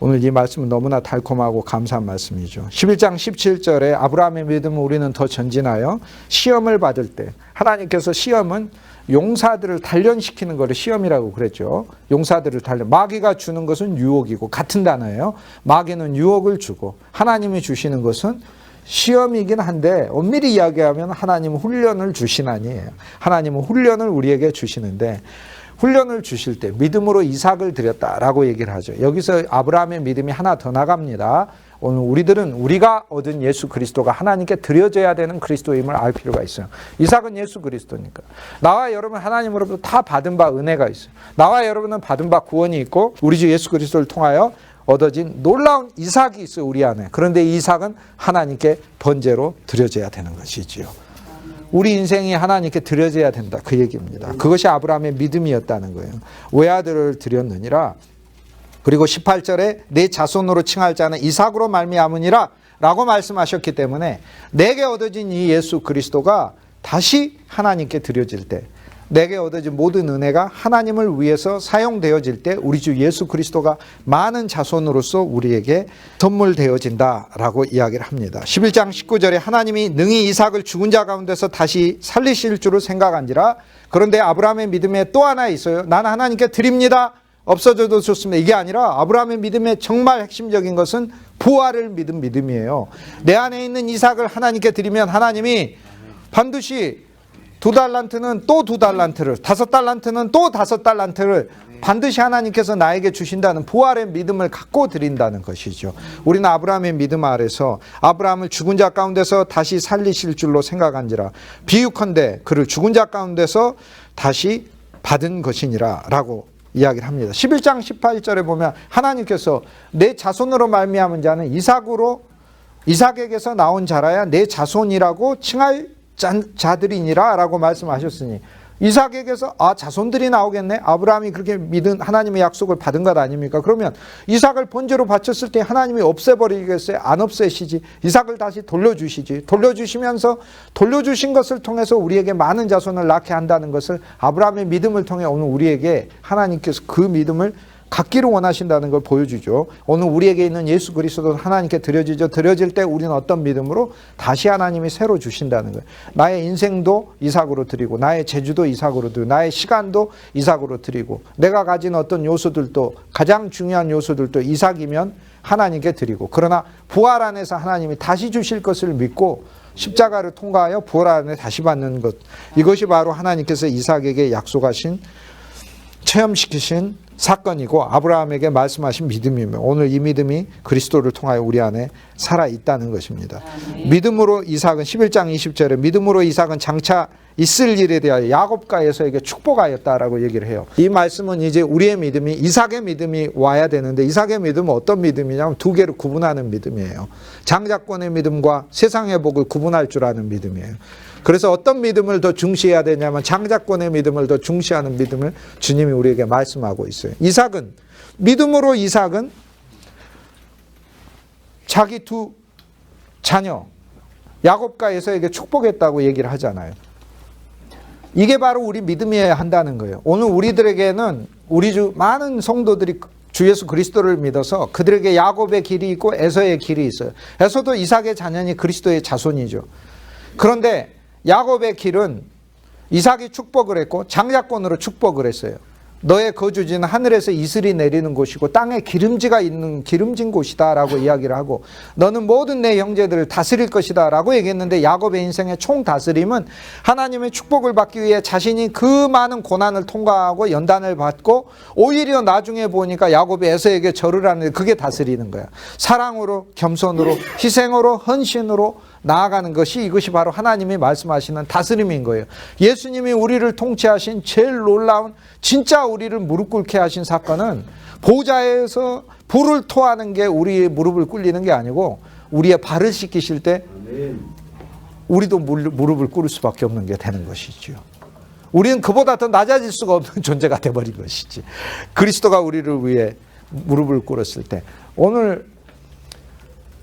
오늘 이 말씀은 너무나 달콤하고 감사한 말씀이죠. 11장 17절에 아브라함의 믿음을 우리는 더 전진하여 시험을 받을 때, 하나님께서 시험은 용사들을 단련시키는 것을 시험이라고 그랬죠. 용사들을 단련. 마귀가 주는 것은 유혹이고 같은 단어예요. 마귀는 유혹을 주고 하나님이 주시는 것은 시험이긴 한데 엄밀히 이야기하면 하나님은 훈련을 주시나니에요. 하나님은 훈련을 우리에게 주시는데 훈련을 주실 때 믿음으로 이삭을 드렸다라고 얘기를 하죠. 여기서 아브라함의 믿음이 하나 더 나갑니다. 오늘 우리들은 우리가 얻은 예수 그리스도가 하나님께 드려져야 되는 그리스도임을 알 필요가 있어요. 이삭은 예수 그리스도니까. 나와 여러분 하나님으로부터 다 받은 바 은혜가 있어요. 나와 여러분은 받은 바 구원이 있고 우리 주 예수 그리스도를 통하여 얻어진 놀라운 이삭이 있어요. 우리 안에. 그런데 이 이삭은 하나님께 번제로 드려져야 되는 것이지요. 우리 인생이 하나님께 드려져야 된다. 그 얘기입니다. 그것이 아브라함의 믿음이었다는 거예요. 외아들을 드렸느니라. 그리고 18절에 내 자손으로 칭할 자는 이삭으로 말미암으니라 라고 말씀하셨기 때문에 내게 얻어진 이 예수 그리스도가 다시 하나님께 드려질 때, 내게 얻어진 모든 은혜가 하나님을 위해서 사용되어질 때 우리 주 예수 그리스도가 많은 자손으로서 우리에게 선물되어진다라고 이야기를 합니다. 11장 19절에 하나님이 능히 이삭을 죽은 자 가운데서 다시 살리실 줄을 생각한지라. 그런데 아브라함의 믿음에 또 하나 있어요. 나는 하나님께 드립니다. 없어져도 좋습니다. 이게 아니라 아브라함의 믿음의 정말 핵심적인 것은 부활을 믿은 믿음이에요. 내 안에 있는 이삭을 하나님께 드리면 하나님이 반드시 2달란트는 또 2달란트를, 5달란트는 또 5달란트를 반드시 하나님께서 나에게 주신다는 부활의 믿음을 갖고 드린다는 것이죠. 우리는 아브라함의 믿음 아래서 아브라함을 죽은 자 가운데서 다시 살리실 줄로 생각한지라. 비유컨대 그를 죽은 자 가운데서 다시 받은 것이니라 라고 이야기를 합니다. 11장 18절에 보면 하나님께서 내 자손으로 말미암은 자는 이삭에게서 나온 자라야 내 자손이라고 칭할 자들이니라 라고 말씀하셨으니 이삭에게서 자손들이 나오겠네. 아브라함이 그렇게 믿은 하나님의 약속을 받은 것 아닙니까? 그러면 이삭을 번제로 바쳤을 때 하나님이 없애버리겠어요? 안 없애시지. 이삭을 다시 돌려주시지. 돌려주시면서 돌려주신 것을 통해서 우리에게 많은 자손을 낳게 한다는 것을 아브라함의 믿음을 통해 오늘 우리에게 하나님께서 그 믿음을 갖기를 원하신다는 걸 보여주죠. 오늘 우리에게 있는 예수 그리스도는 하나님께 드려지죠. 드려질 때 우리는 어떤 믿음으로 다시 하나님이 새로 주신다는 거예요. 나의 인생도 이삭으로 드리고 나의 재주도 이삭으로 드리고 나의 시간도 이삭으로 드리고 내가 가진 어떤 요소들도 가장 중요한 요소들도 이삭이면 하나님께 드리고 그러나 부활 안에서 하나님이 다시 주실 것을 믿고 십자가를 통과하여 부활 안에 다시 받는 것, 이것이 바로 하나님께서 이삭에게 약속하신 체험시키신 사건이고 아브라함에게 말씀하신 믿음이며 오늘 이 믿음이 그리스도를 통하여 우리 안에 살아있다는 것입니다. 믿음으로 이삭은 11장 20절에 믿음으로 이삭은 장차 있을 일에 대하여 야곱과 에서에게 축복하였다라고 얘기를 해요. 이 말씀은 이제 우리의 믿음이 이삭의 믿음이 와야 되는데 이삭의 믿음은 어떤 믿음이냐면 두 개를 구분하는 믿음이에요. 장자권의 믿음과 세상의 복을 구분할 줄 아는 믿음이에요. 그래서 어떤 믿음을 더 중시해야 되냐면 장자권의 믿음을 더 중시하는 믿음을 주님이 우리에게 말씀하고 있어요. 믿음으로 이삭은 자기 두 자녀 야곱과 에서에게 축복했다고 얘기를 하잖아요. 이게 바로 우리 믿음이어야 한다는 거예요. 오늘 우리들에게는 우리 주 많은 성도들이 주 예수 그리스도를 믿어서 그들에게 야곱의 길이 있고 에서의 길이 있어요. 에서도 이삭의 자녀니 그리스도의 자손이죠. 그런데 야곱의 길은 이삭이 축복을 했고 장자권으로 축복을 했어요. 너의 거주지는 하늘에서 이슬이 내리는 곳이고 땅에 기름지가 있는 기름진 곳이다 라고 이야기를 하고 너는 모든 내 형제들을 다스릴 것이다 라고 얘기했는데 야곱의 인생의 총 다스림은 하나님의 축복을 받기 위해 자신이 그 많은 고난을 통과하고 연단을 받고 오히려 나중에 보니까 야곱이 에서에게 절을 하는데 그게 다스리는 거야. 사랑으로 겸손으로 희생으로 헌신으로 나아가는 것이 이것이 바로 하나님이 말씀하시는 다스림인 거예요. 예수님이 우리를 통치하신 제일 놀라운 진짜 우리를 무릎 꿇게 하신 사건은 보좌에서 불을 토하는 게 우리의 무릎을 꿇리는 게 아니고 우리의 발을 씻기실 때 우리도 무릎을 꿇을 수밖에 없는 게 되는 것이죠. 우리는 그보다 더 낮아질 수가 없는 존재가 돼버린 것이지. 그리스도가 우리를 위해 무릎을 꿇었을 때, 오늘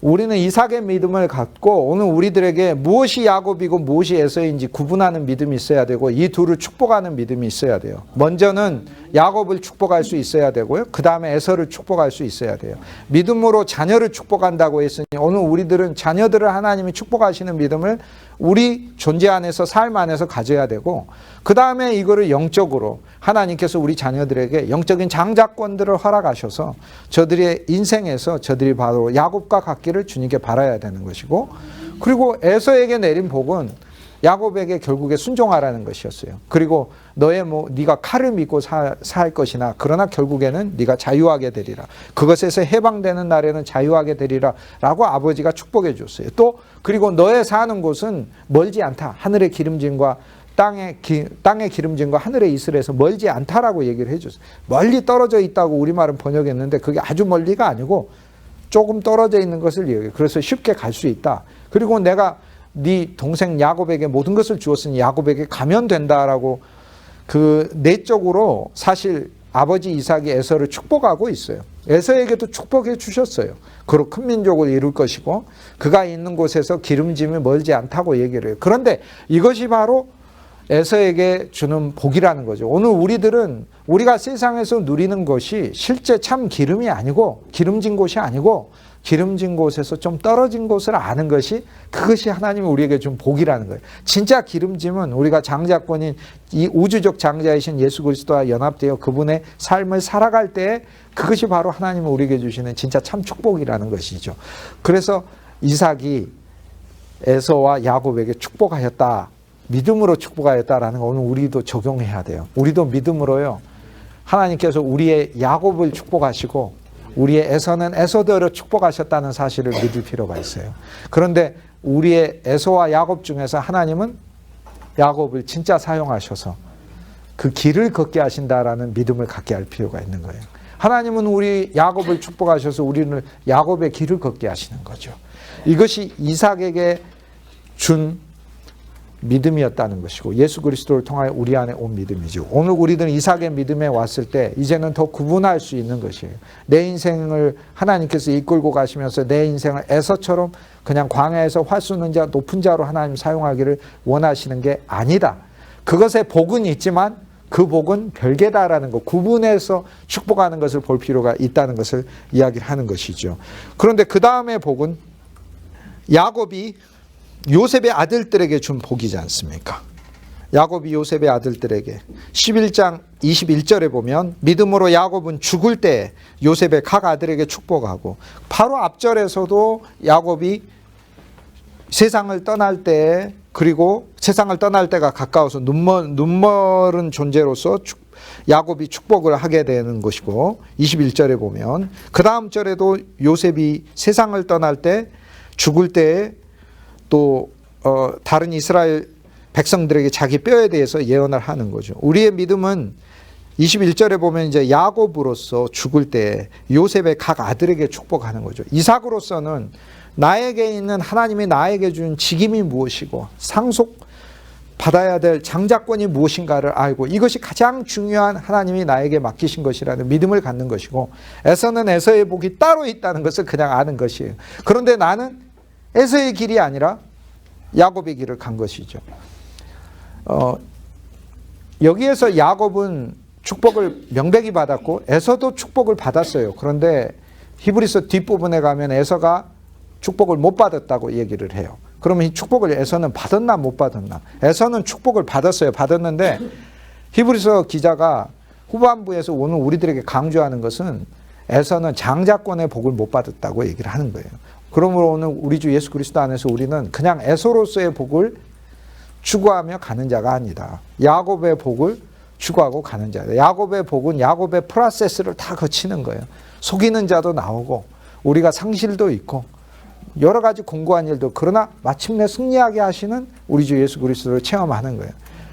우리는 이삭의 믿음을 갖고 오늘 우리들에게 무엇이 야곱이고 무엇이 에서인지 구분하는 믿음이 있어야 되고, 이 둘을 축복하는 믿음이 있어야 돼요. 먼저는 야곱을 축복할 수 있어야 되고요, 그 다음에 에서를 축복할 수 있어야 돼요. 믿음으로 자녀를 축복한다고 했으니 오늘 우리들은 자녀들을 하나님이 축복하시는 믿음을 우리 존재 안에서, 삶 안에서 가져야 되고, 그 다음에 이거를 영적으로 하나님께서 우리 자녀들에게 영적인 장자권들을 허락하셔서 저들의 인생에서 저들이 바로 야곱과 같기를 주님께 바라야 되는 것이고, 그리고 에서에게 내린 복은 야곱에게 결국에 순종하라는 것이었어요. 그리고 네가 칼을 믿고 살 것이나 그러나 결국에는 네가 자유하게 되리라, 그것에서 해방되는 날에는 자유하게 되리라 라고 아버지가 축복해 줬어요. 또 그리고 너의 사는 곳은 멀지 않다, 하늘의 기름짐과 땅의 기름짐과 하늘의 이슬에서 멀지 않다라고 얘기를 해줬어요. 멀리 떨어져 있다고 우리말은 번역했는데 그게 아주 멀리가 아니고 조금 떨어져 있는 것을 얘기해요. 그래서 쉽게 갈 수 있다. 그리고 내가 네 동생 야곱에게 모든 것을 주었으니 야곱에게 가면 된다라고, 그 내적으로 사실 아버지 이삭이 에서를 축복하고 있어요. 에서에게도 축복해 주셨어요. 그로 큰 민족을 이룰 것이고 그가 있는 곳에서 기름짐이 멀지 않다고 얘기를 해요. 그런데 이것이 바로 에서에게 주는 복이라는 거죠. 오늘 우리들은 우리가 세상에서 누리는 것이 실제 참 기름이 아니고, 기름진 곳이 아니고, 기름진 곳에서 좀 떨어진 곳을 아는 것이, 그것이 하나님이 우리에게 준 복이라는 거예요. 진짜 기름짐은 우리가 장자권인 이 우주적 장자이신 예수 그리스도와 연합되어 그분의 삶을 살아갈 때, 그것이 바로 하나님이 우리에게 주시는 진짜 참 축복이라는 것이죠. 그래서 이삭이 에서와 야곱에게 축복하였다, 믿음으로 축복하였다라는 거 오늘 우리도 적용해야 돼요. 우리도 믿음으로요, 하나님께서 우리의 야곱을 축복하시고 우리의 에서는 에서대로 축복하셨다는 사실을 믿을 필요가 있어요. 그런데 우리의 에서와 야곱 중에서 하나님은 야곱을 진짜 사용하셔서 그 길을 걷게 하신다라는 믿음을 갖게 할 필요가 있는 거예요. 하나님은 우리 야곱을 축복하셔서 우리는 야곱의 길을 걷게 하시는 거죠. 이것이 이삭에게 준 믿음이었다는 것이고, 예수 그리스도를 통하여 우리 안에 온 믿음이죠. 오늘 우리들은 이삭의 믿음에 왔을 때 이제는 더 구분할 수 있는 것이에요. 내 인생을 하나님께서 이끌고 가시면서 내 인생을 에서처럼 그냥 광야에서 활 쏘는 자, 높은 자로 하나님 사용하기를 원하시는 게 아니다. 그것에 복은 있지만 그 복은 별개다라는 것, 구분해서 축복하는 것을 볼 필요가 있다는 것을 이야기를 하는 것이죠. 그런데 그 다음에 복은 야곱이 요셉의 아들들에게 준 복이지 않습니까? 야곱이 요셉의 아들들에게 11장 21절에 보면 믿음으로 야곱은 죽을 때 요셉의 각 아들에게 축복하고, 바로 앞절에서도 야곱이 세상을 떠날 때, 그리고 세상을 떠날 때가 가까워서 눈먼 존재로서 야곱이 축복을 하게 되는 것이고, 21절에 보면 그 다음 절에도 요셉이 세상을 떠날 때, 죽을 때 또 다른 이스라엘 백성들에게 자기 뼈에 대해서 예언을 하는 거죠. 우리의 믿음은 21절에 보면 이제 야곱으로서 죽을 때 요셉의 각 아들에게 축복하는 거죠. 이삭으로서는 나에게 있는, 하나님이 나에게 준 직임이 무엇이고 상속 받아야 될 장자권이 무엇인가를 알고, 이것이 가장 중요한 하나님이 나에게 맡기신 것이라는 믿음을 갖는 것이고, 에서는 에서의 복이 따로 있다는 것을 그냥 아는 것이에요. 그런데 나는 에서의 길이 아니라 야곱의 길을 간 것이죠. 여기에서 야곱은 축복을 명백히 받았고 에서도 축복을 받았어요. 그런데 히브리서 뒷부분에 가면 에서가 축복을 못 받았다고 얘기를 해요. 그러면 이 축복을 에서는 받았나 못 받았나? 에서는 축복을 받았어요. 받았는데 히브리서 기자가 후반부에서 오늘 우리들에게 강조하는 것은 에서는 장자권의 복을 못 받았다고 얘기를 하는 거예요. 그러므로 오늘 우리 주 예수 그리스도 안에서 우리는 그냥 에서로서의 복을 추구하며 가는 자가 아니다. 야곱의 복을 추구하고 가는 자다. 야곱의 복은 야곱의 프로세스를 다 거치는 거예요. 속이는 자도 나오고 우리가 상실도 있고 여러 가지 공고한 일도, 그러나 마침내 승리하게 하시는 우리 주 예수 그리스도를 체험하는 거예요.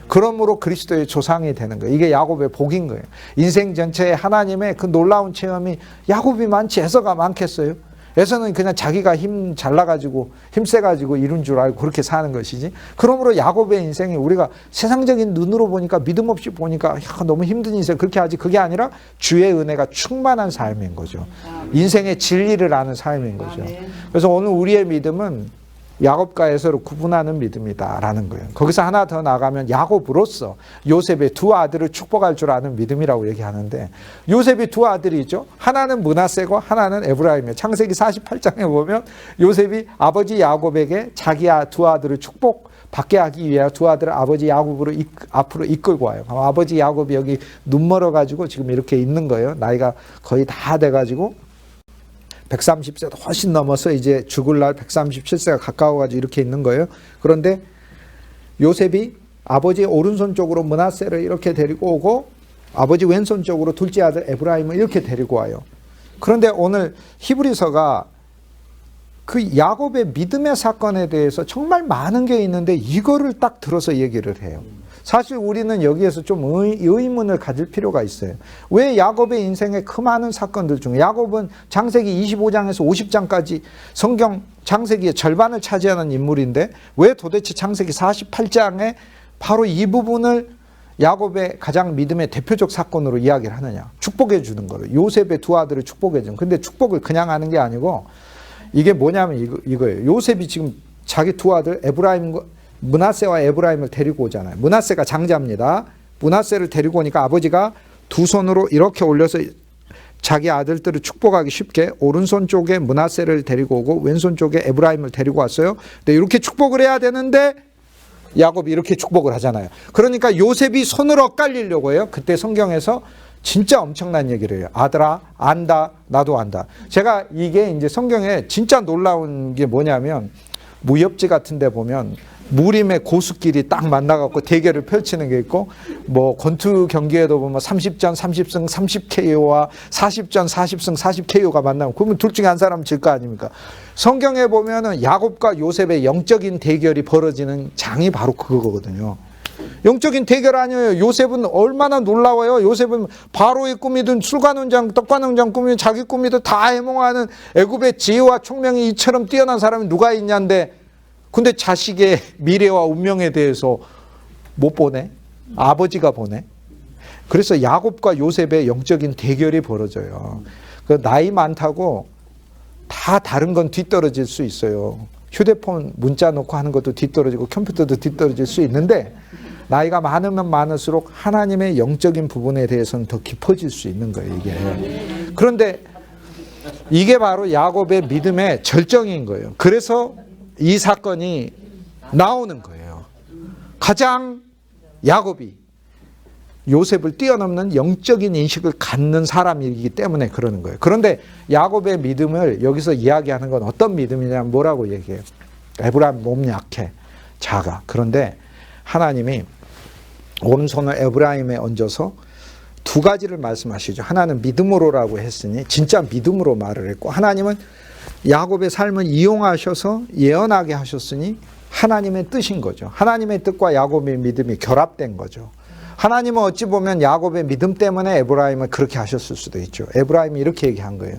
그러므로 그리스도의 조상이 되는 거예요. 이게 야곱의 복인 거예요. 인생 전체에 하나님의 그 놀라운 체험이, 야곱이 많지 에서가 많겠어요? 에서는 그냥 자기가 힘 잘나가지고 힘세가지고 이룬 줄 알고 그렇게 사는 것이지. 그러므로 야곱의 인생이 우리가 세상적인 눈으로 보니까 믿음 없이 보니까 야, 너무 힘든 인생 그렇게 하지. 그게 아니라 주의 은혜가 충만한 삶인 거죠. 인생의 진리를 아는 삶인 거죠. 그래서 오늘 우리의 믿음은 야곱과 에서를 구분하는 믿음이다라는 거예요. 거기서 하나 더 나가면 야곱으로서 요셉의 두 아들을 축복할 줄 아는 믿음이라고 얘기하는데, 요셉이 두 아들이 있죠. 하나는 므낫세고 하나는 에브라임이에요. 창세기 48장에 보면 요셉이 아버지 야곱에게 자기 두 아들을 축복받게 하기 위해 두 아들을 아버지 야곱으로 앞으로 이끌고 와요. 아버지 야곱이 여기 눈 멀어가지고 지금 이렇게 있는 거예요. 나이가 거의 다 돼가지고 130세도 훨씬 넘어서 이제 죽을 날 137세가 가까워가지고 이렇게 있는 거예요. 그런데 요셉이 아버지 오른손 쪽으로 므낫세를 이렇게 데리고 오고 아버지 왼손 쪽으로 둘째 아들 에브라임을 이렇게 데리고 와요. 그런데 오늘 히브리서가 그 야곱의 믿음의 사건에 대해서 정말 많은 게 있는데 이거를 딱 들어서 얘기를 해요. 사실 우리는 여기에서 좀 의문을 가질 필요가 있어요. 왜 야곱의 인생의 그 많은 사건들 중에, 야곱은 창세기 25장에서 50장까지 성경 창세기의 절반을 차지하는 인물인데 왜 도대체 창세기 48장에 바로 이 부분을 야곱의 가장 믿음의 대표적 사건으로 이야기를 하느냐. 축복해 주는 거예요. 요셉의 두 아들을 축복해 주는. 근데 축복을 그냥 하는 게 아니고 이게 뭐냐면 이거예요. 요셉이 지금 자기 두 아들 므낫세와 에브라임을 데리고 오잖아요. 므낫세가 장자입니다. 므낫세를 데리고 오니까 아버지가 두 손으로 이렇게 올려서 자기 아들들을 축복하기 쉽게 오른손 쪽에 므낫세를 데리고 오고 왼손 쪽에 에브라임을 데리고 왔어요. 근데 이렇게 축복을 해야 되는데 야곱이 이렇게 축복을 하잖아요. 그러니까 요셉이 손을 엇갈리려고 해요. 그때 성경에서 진짜 엄청난 얘기를 해요. 아들아, 안다, 나도 안다. 제가 이게 이제 성경에 진짜 놀라운 게 뭐냐면 무협지 같은 데 보면 무림의 고수끼리 딱 만나갖고 대결을 펼치는 게 있고, 뭐 권투 경기에도 보면 30전 30승 30KO와 40전 40승 40KO가 만나면 그러면 둘 중에 한 사람은 질 거 아닙니까? 성경에 보면은 야곱과 요셉의 영적인 대결이 벌어지는 장이 바로 그거거든요. 영적인 대결 아니에요. 요셉은 얼마나 놀라워요. 요셉은 바로의 꿈이든 술관원장, 떡관원장 꿈이든 자기 꿈이든 다 해몽하는 애굽의 지혜와 총명이 이처럼 뛰어난 사람이 누가 있냐인데, 근데 자식의 미래와 운명에 대해서 못 보네. 아버지가 보네. 그래서 야곱과 요셉의 영적인 대결이 벌어져요. 그 나이 많다고 다 다른 건 뒤떨어질 수 있어요. 휴대폰 문자 놓고 하는 것도 뒤떨어지고 컴퓨터도 뒤떨어질 수 있는데, 나이가 많으면 많을수록 하나님의 영적인 부분에 대해서는 더 깊어질 수 있는 거예요, 이게. 그런데 이게 바로 야곱의 믿음의 절정인 거예요. 그래서 이 사건이 나오는 거예요. 가장 야곱이 요셉을 뛰어넘는 영적인 인식을 갖는 사람이기 때문에 그러는 거예요. 그런데 야곱의 믿음을 여기서 이야기하는 건 어떤 믿음이냐면 뭐라고 얘기해요? 에브라임 몸 약해, 작아. 그런데 하나님이 오른손을 에브라임에 얹어서 두 가지를 말씀하시죠. 하나는 믿음으로라고 했으니 진짜 믿음으로 말을 했고, 하나님은 야곱의 삶을 이용하셔서 예언하게 하셨으니 하나님의 뜻인 거죠. 하나님의 뜻과 야곱의 믿음이 결합된 거죠. 하나님은 어찌 보면 야곱의 믿음 때문에 에브라임을 그렇게 하셨을 수도 있죠. 에브라임이 이렇게 얘기한 거예요.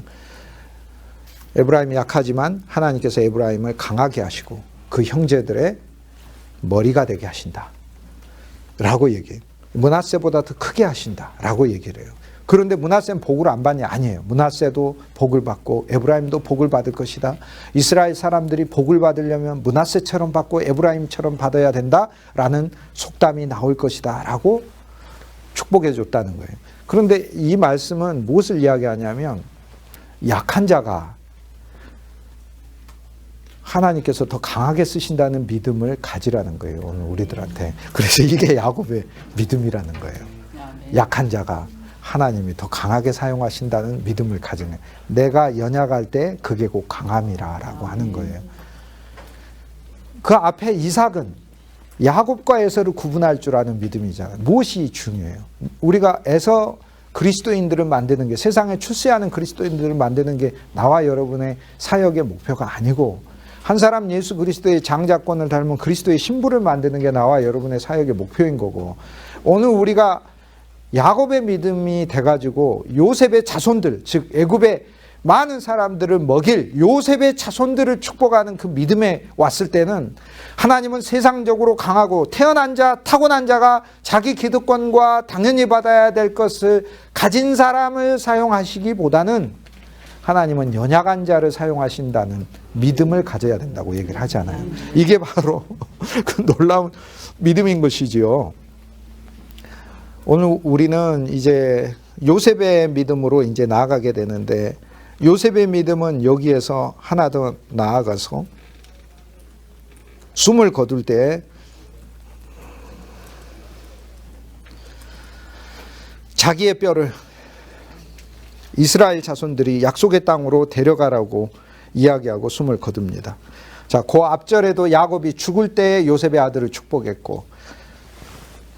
에브라임이 약하지만 하나님께서 에브라임을 강하게 하시고 그 형제들의 머리가 되게 하신다 라고 얘기해요. 므낫세보다 더 크게 하신다 라고 얘기를 해요. 그런데 므낫세는 복을 안 받냐? 아니에요. 므낫세도 복을 받고 에브라임도 복을 받을 것이다. 이스라엘 사람들이 복을 받으려면 므낫세처럼 받고 에브라임처럼 받아야 된다라는 속담이 나올 것이다 라고 축복해 줬다는 거예요. 그런데 이 말씀은 무엇을 이야기하냐면 약한 자가 하나님께서 더 강하게 쓰신다는 믿음을 가지라는 거예요, 오늘 우리들한테. 그래서 이게 야곱의 믿음이라는 거예요. 약한 자가 하나님이 더 강하게 사용하신다는 믿음을 가지는, 내가 연약할 때 그게 곧 강함이라고 하는 거예요. 그 앞에 이삭은 야곱과 에서를 구분할 줄 아는 믿음이잖아요. 무엇이 중요해요? 우리가 에서 그리스도인들을 만드는 게, 세상에 출세하는 그리스도인들을 만드는 게 나와 여러분의 사역의 목표가 아니고, 한 사람 예수 그리스도의 장자권을 닮은 그리스도의 신부를 만드는 게 나와 여러분의 사역의 목표인 거고, 오늘 우리가 야곱의 믿음이 돼가지고 요셉의 자손들, 즉 애굽의 많은 사람들을 먹일 요셉의 자손들을 축복하는 그 믿음에 왔을 때는 하나님은 세상적으로 강하고 태어난 자, 타고난 자가 자기 기득권과 당연히 받아야 될 것을 가진 사람을 사용하시기보다는 하나님은 연약한 자를 사용하신다는 믿음을 가져야 된다고 얘기를 하잖아요. 이게 바로 그 놀라운 믿음인 것이지요. 오늘 우리는 이제 요셉의 믿음으로 이제 나아가게 되는데, 요셉의 믿음은 여기에서 하나 더 나아가서 숨을 거둘 때 자기의 뼈를 이스라엘 자손들이 약속의 땅으로 데려가라고 이야기하고 숨을 거둡니다. 자, 그 앞절에도 야곱이 죽을 때 요셉의 아들을 축복했고,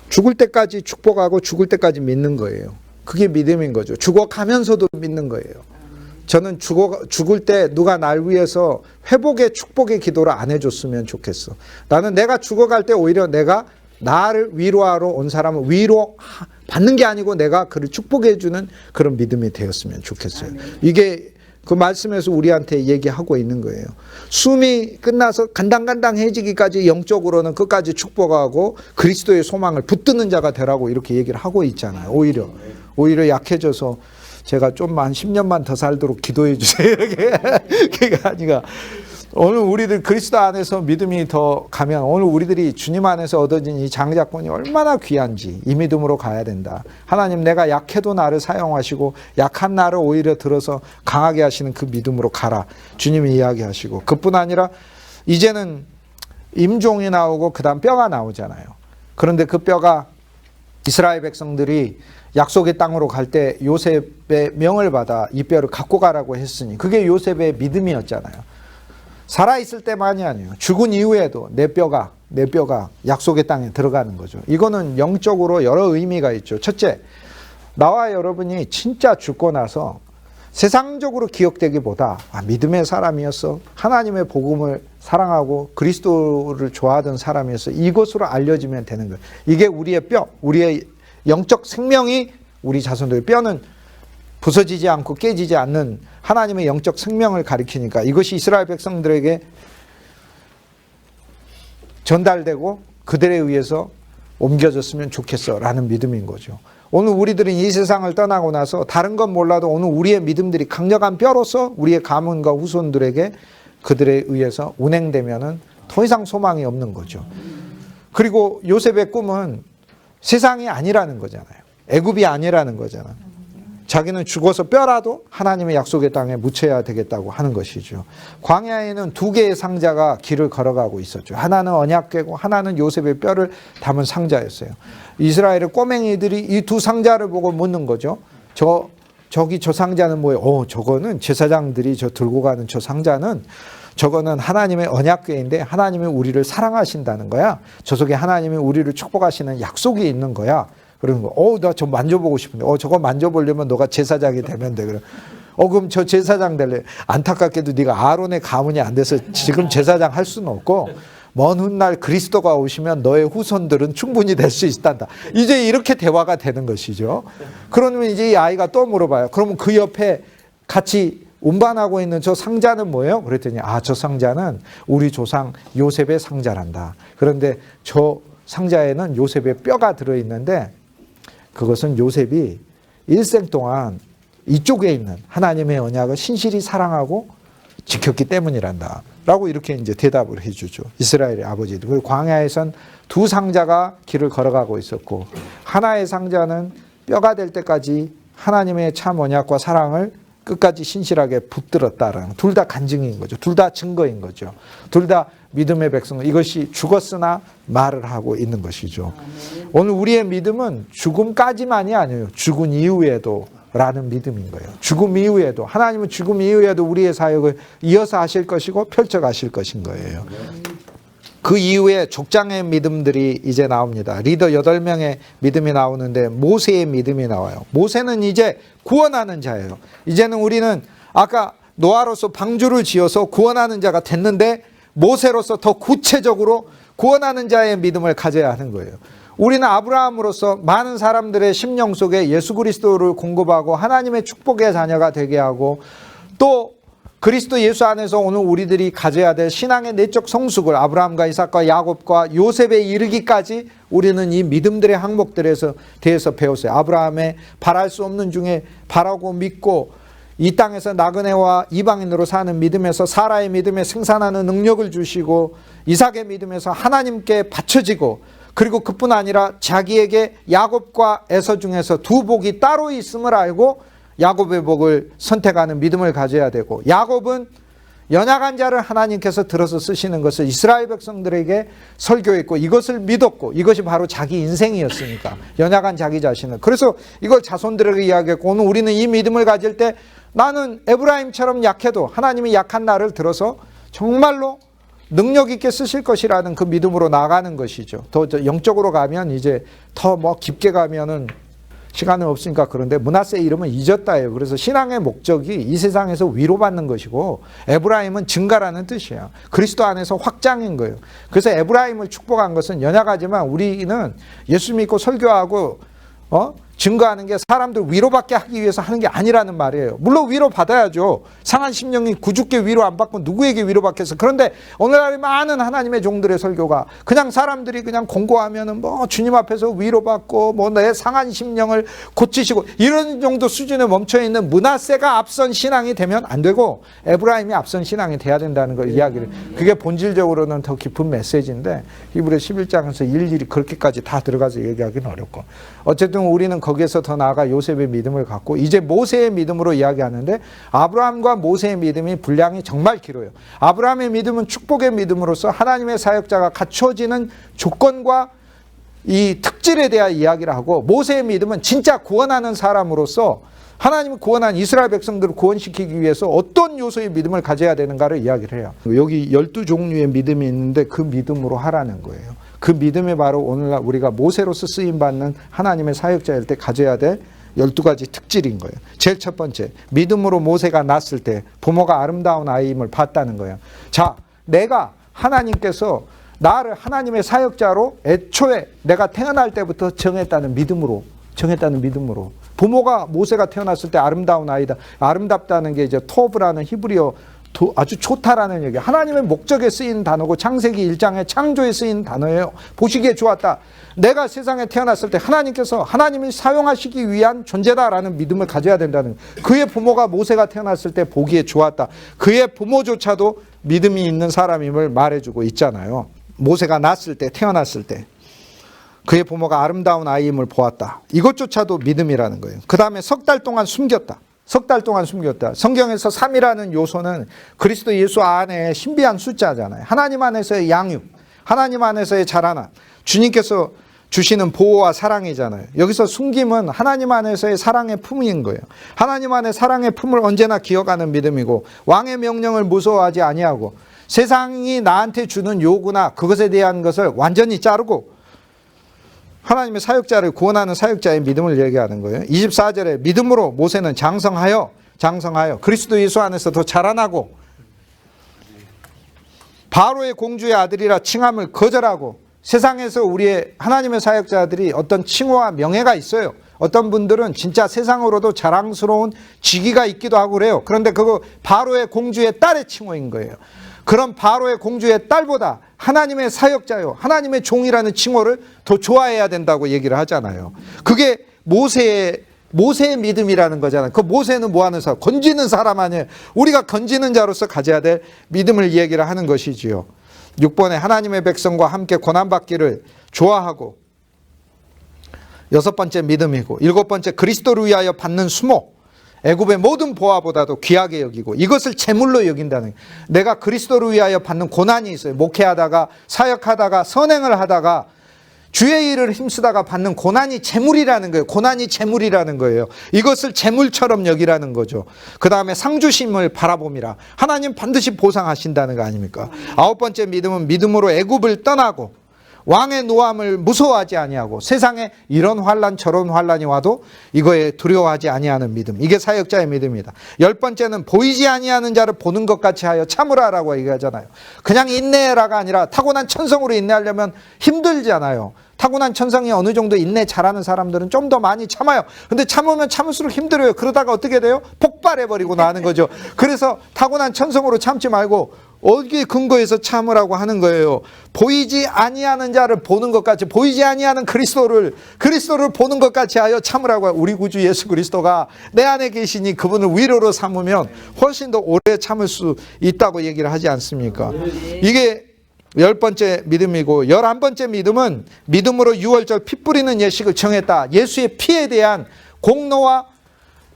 죽을 때까지 축복하고 죽을 때까지 믿는 거예요. 그게 믿음인 거죠. 죽어가면서도 믿는 거예요. 저는 죽을 때 누가 날 위해서 회복의 축복의 기도를 안 해줬으면 좋겠어. 나는 내가 죽어갈 때 오히려 내가 나를 위로하러 온 사람을 위로 받는 게 아니고 내가 그를 축복해 주는 그런 믿음이 되었으면 좋겠어요. 이게 그 말씀에서 우리한테 얘기하고 있는 거예요. 숨이 끝나서 간당간당해지기까지 영적으로는 끝까지 축복하고 그리스도의 소망을 붙드는 자가 되라고 이렇게 얘기를 하고 있잖아요. 오히려 약해져서 제가 좀만 10년만 더 살도록 기도해 주세요. 그게 아니라 오늘 우리들 그리스도 안에서 믿음이 더 가면 오늘 우리들이 주님 안에서 얻어진 이 장자권이 얼마나 귀한지 이 믿음으로 가야 된다. 하나님, 내가 약해도 나를 사용하시고 약한 나를 오히려 들어서 강하게 하시는 그 믿음으로 가라. 주님이 이야기하시고, 그뿐 아니라 이제는 임종이 나오고 그 다음 뼈가 나오잖아요. 그런데 그 뼈가 이스라엘 백성들이 약속의 땅으로 갈 때 요셉의 명을 받아 이 뼈를 갖고 가라고 했으니 그게 요셉의 믿음이었잖아요. 살아있을 때만이 아니에요. 죽은 이후에도 내 뼈가 약속의 땅에 들어가는 거죠. 이거는 영적으로 여러 의미가 있죠. 첫째, 나와 여러분이 진짜 죽고 나서 세상적으로 기억되기보다 믿음의 사람이었어, 하나님의 복음을 사랑하고 그리스도를 좋아하던 사람이었어, 이것으로 알려지면 되는 거예요. 이게 우리의 뼈, 우리의 영적 생명이, 우리 자손들의 뼈는 부서지지 않고 깨지지 않는 하나님의 영적 생명을 가리키니까 이것이 이스라엘 백성들에게 전달되고 그들에 의해서 옮겨졌으면 좋겠어 라는 믿음인 거죠. 오늘 우리들은 이 세상을 떠나고 나서 다른 건 몰라도 오늘 우리의 믿음들이 강력한 뼈로서 우리의 가문과 후손들에게 그들에 의해서 운행되면은 더 이상 소망이 없는 거죠. 그리고 요셉의 꿈은 세상이 아니라는 거잖아요. 애굽이 아니라는 거잖아요. 자기는 죽어서 뼈라도 하나님의 약속의 땅에 묻혀야 되겠다고 하는 것이죠. 광야에는 두 개의 상자가 길을 걸어가고 있었죠. 하나는 언약궤고 하나는 요셉의 뼈를 담은 상자였어요. 이스라엘의 꼬맹이들이 이 두 상자를 보고 묻는 거죠. 저 상자는 뭐예요? 저거는 제사장들이 들고 가는 저 상자는 저거는 하나님의 언약궤인데 하나님이 우리를 사랑하신다는 거야. 저 속에 하나님이 우리를 축복하시는 약속이 있는 거야. 그러는 거. 나 저 만져보고 싶은데. 저거 만져보려면 너가 제사장이 되면 돼. 그럼 저 제사장 될래. 안타깝게도 네가 아론의 가문이 안 돼서 지금 제사장 할 수는 없고, 먼 훗날 그리스도가 오시면 너의 후손들은 충분히 될 수 있단다. 이제 이렇게 대화가 되는 것이죠. 그러면 이제 이 아이가 또 물어봐요. 그러면 그 옆에 같이 운반하고 있는 저 상자는 뭐예요? 그랬더니 저 상자는 우리 조상 요셉의 상자란다. 그런데 저 상자에는 요셉의 뼈가 들어있는데 그것은 요셉이 일생 동안 이쪽에 있는 하나님의 언약을 신실히 사랑하고 지켰기 때문이란다 라고 이렇게 이제 대답을 해주죠. 이스라엘의 아버지들. 그리고 광야에선 두 상자가 길을 걸어가고 있었고, 하나의 상자는 뼈가 될 때까지 하나님의 참 언약과 사랑을 끝까지 신실하게 붙들었다라는, 둘 다 간증인 거죠. 둘 다 증거인 거죠. 둘 다 믿음의 백성, 이것이 죽었으나 말을 하고 있는 것이죠. 오늘 우리의 믿음은 죽음까지만이 아니에요. 죽은 이후에도 라는 믿음인 거예요. 죽음 이후에도, 하나님은 죽음 이후에도 우리의 사역을 이어서 하실 것이고 펼쳐 가실 것인 거예요. 그 이후에 족장의 믿음들이 이제 나옵니다. 리더 8명의 믿음이 나오는데 모세의 믿음이 나와요. 모세는 이제 구원하는 자예요. 이제는 우리는 아까 노아로서 방주를 지어서 구원하는 자가 됐는데 모세로서 더 구체적으로 구원하는 자의 믿음을 가져야 하는 거예요. 우리는 아브라함으로서 많은 사람들의 심령 속에 예수 그리스도를 공급하고 하나님의 축복의 자녀가 되게 하고 또 그리스도 예수 안에서 오늘 우리들이 가져야 될 신앙의 내적 성숙을 아브라함과 이삭과 야곱과 요셉에 이르기까지 우리는 이 믿음들의 항목들에서 대해서 배웠어요. 아브라함의 바랄 수 없는 중에 바라고 믿고 이 땅에서 나그네와 이방인으로 사는 믿음에서 사라의 믿음에 생산하는 능력을 주시고 이삭의 믿음에서 하나님께 바쳐지고 그리고 그뿐 아니라 자기에게 야곱과 에서 중에서 두 복이 따로 있음을 알고 야곱의 복을 선택하는 믿음을 가져야 되고 야곱은 연약한 자를 하나님께서 들어서 쓰시는 것을 이스라엘 백성들에게 설교했고 이것을 믿었고 이것이 바로 자기 인생이었으니까 연약한 자기 자신을 그래서 이걸 자손들에게 이야기했고 오늘 우리는 이 믿음을 가질 때 나는 에브라임처럼 약해도 하나님이 약한 나를 들어서 정말로 능력 있게 쓰실 것이라는 그 믿음으로 나가는 것이죠. 더 영적으로 가면 이제 더 뭐 깊게 가면은 시간은 없으니까 그런데 므낫세의 이름은 잊었다예요. 그래서 신앙의 목적이 이 세상에서 위로받는 것이고 에브라임은 증가라는 뜻이에요. 그리스도 안에서 확장인 거예요. 그래서 에브라임을 축복한 것은 연약하지만 우리는 예수 믿고 설교하고 증거하는 게 사람들 위로받게 하기 위해서 하는 게 아니라는 말이에요. 물론 위로받아야죠. 상한 심령이 구주께 위로 안 받고 누구에게 위로받겠어. 그런데 오늘날 많은 하나님의 종들의 설교가 그냥 사람들이 그냥 공고하면은 뭐 주님 앞에서 위로받고 뭐 내 상한 심령을 고치시고 이런 정도 수준에 멈춰있는 므낫세가 앞선 신앙이 되면 안 되고 에브라임이 앞선 신앙이 돼야 된다는 걸 이야기를 그게 본질적으로는 더 깊은 메시지인데 히브리 11장에서 일일이 그렇게까지 다 들어가서 얘기하기는 어렵고 어쨌든 우리는 거기에서 더 나아가 요셉의 믿음을 갖고 이제 모세의 믿음으로 이야기하는데 아브라함과 모세의 믿음이 분량이 정말 길어요. 아브라함의 믿음은 축복의 믿음으로서 하나님의 사역자가 갖춰지는 조건과 이 특질에 대한 이야기를 하고 모세의 믿음은 진짜 구원하는 사람으로서 하나님이 구원한 이스라엘 백성들을 구원시키기 위해서 어떤 요소의 믿음을 가져야 되는가를 이야기를 해요. 여기 12종류의 믿음이 있는데 그 믿음으로 하라는 거예요. 그 믿음이 바로 오늘날 우리가 모세로서 쓰임받는 하나님의 사역자일 때 가져야 될 12가지 특질인 거예요. 제일 첫 번째, 믿음으로 모세가 낳았을 때 부모가 아름다운 아이임을 봤다는 거예요. 자, 내가 하나님께서 나를 하나님의 사역자로 애초에 내가 태어날 때부터 정했다는 믿음으로 부모가 모세가 태어났을 때 아름다운 아이다. 아름답다는 게 이제 토브라는 히브리어 아주 좋다라는 얘기. 하나님의 목적에 쓰인 단어고 창세기 1장의 창조에 쓰인 단어예요. 보시기에 좋았다. 내가 세상에 태어났을 때 하나님께서 하나님이 사용하시기 위한 존재다라는 믿음을 가져야 된다는 거예요. 그의 부모가 모세가 태어났을 때 보기에 좋았다. 그의 부모조차도 믿음이 있는 사람임을 말해주고 있잖아요. 모세가 났을 때 태어났을 때 그의 부모가 아름다운 아이임을 보았다. 이것조차도 믿음이라는 거예요. 그 다음에 석 달 동안 숨겼다. 석 달 동안 숨겼다. 성경에서 3이라는 요소는 그리스도 예수 안에 신비한 숫자잖아요. 하나님 안에서의 양육, 하나님 안에서의 자라남, 주님께서 주시는 보호와 사랑이잖아요. 여기서 숨김은 하나님 안에서의 사랑의 품인 거예요. 하나님 안에 사랑의 품을 언제나 기억하는 믿음이고 왕의 명령을 무서워하지 아니하고 세상이 나한테 주는 요구나 그것에 대한 것을 완전히 자르고 하나님의 사역자를 구원하는 사역자의 믿음을 얘기하는 거예요. 24절에 믿음으로 모세는 장성하여 그리스도 예수 안에서 더 자라나고 바로의 공주의 아들이라 칭함을 거절하고 세상에서 우리의 하나님의 사역자들이 어떤 칭호와 명예가 있어요. 어떤 분들은 진짜 세상으로도 자랑스러운 직위가 있기도 하고 그래요. 그런데 그거 바로의 공주의 딸의 칭호인 거예요. 그런 바로의 공주의 딸보다 하나님의 사역자요, 하나님의 종이라는 칭호를 더 좋아해야 된다고 얘기를 하잖아요. 그게 모세의 믿음이라는 거잖아요. 그 모세는 뭐 하는 사람? 건지는 사람 아니에요. 우리가 건지는 자로서 가져야 될 믿음을 얘기를 하는 것이지요. 6번에 하나님의 백성과 함께 고난받기를 좋아하고 6번째 믿음이고 7번째 그리스도를 위하여 받는 수모 애굽의 모든 보화보다도 귀하게 여기고 이것을 제물로 여긴다는 거예요. 내가 그리스도를 위하여 받는 고난이 있어요. 목회하다가 사역하다가 선행을 하다가 주의 일을 힘쓰다가 받는 고난이 제물이라는 거예요. 고난이 제물이라는 거예요. 이것을 제물처럼 여기라는 거죠. 그 다음에 상주심을 바라봄이라. 하나님 반드시 보상하신다는 거 아닙니까? 9번째 믿음은 믿음으로 애굽을 떠나고 왕의 노함을 무서워하지 아니하고 세상에 이런 환난 저런 환난이 와도 이거에 두려워하지 아니하는 믿음. 이게 사역자의 믿음이다. 10번째는 보이지 아니하는 자를 보는 것 같이 하여 참으라라고 얘기하잖아요. 그냥 인내해라가 아니라 타고난 천성으로 인내하려면 힘들잖아요. 타고난 천성이 어느 정도 인내 잘하는 사람들은 좀 더 많이 참아요. 근데 참으면 참을수록 힘들어요. 그러다가 어떻게 돼요? 폭발해버리고 나는 거죠. 그래서 타고난 천성으로 참지 말고 어디에 근거해서 참으라고 하는 거예요. 보이지 아니하는 자를 보는 것 같이, 보이지 아니하는 그리스도를 보는 것 같이 하여 참으라고. 우리 구주 예수 그리스도가 내 안에 계시니 그분을 위로로 삼으면 훨씬 더 오래 참을 수 있다고 얘기를 하지 않습니까? 이게 10번째 믿음이고, 11번째 믿음은 믿음으로 6월절 피 뿌리는 예식을 정했다. 예수의 피에 대한 공로와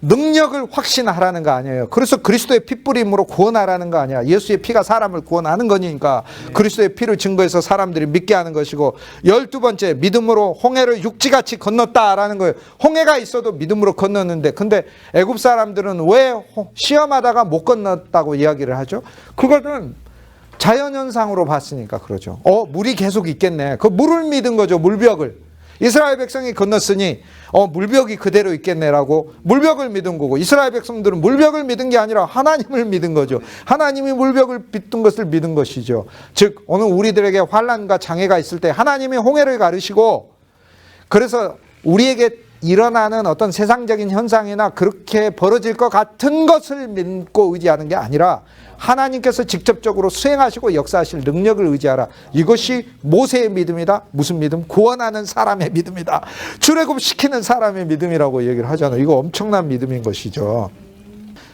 능력을 확신하라는 거 아니에요. 그래서 그리스도의 피 뿌림으로 구원하라는 거 아니야. 예수의 피가 사람을 구원하는 거니까 그리스도의 피를 증거해서 사람들이 믿게 하는 것이고, 12번째 믿음으로 홍해를 육지같이 건넜다라는 거예요. 홍해가 있어도 믿음으로 건넜는데, 근데 애굽 사람들은 왜 시험하다가 못 건넜다고 이야기를 하죠? 그거는 자연현상으로 봤으니까 그러죠. 물이 계속 있겠네. 그 물을 믿은 거죠. 물벽을. 이스라엘 백성이 건넜으니 물벽이 그대로 있겠네라고 물벽을 믿은 거고, 이스라엘 백성들은 물벽을 믿은 게 아니라 하나님을 믿은 거죠. 하나님이 물벽을 빚은 것을 믿은 것이죠. 즉 오늘 우리들에게 환난과 장애가 있을 때 하나님이 홍해를 가르시고, 그래서 우리에게 일어나는 어떤 세상적인 현상이나 그렇게 벌어질 것 같은 것을 믿고 의지하는 게 아니라 하나님께서 직접적으로 수행하시고 역사하실 능력을 의지하라. 이것이 모세의 믿음이다. 무슨 믿음? 구원하는 사람의 믿음이다. 출애굽시키는 사람의 믿음이라고 얘기를 하잖아요. 이거 엄청난 믿음인 것이죠.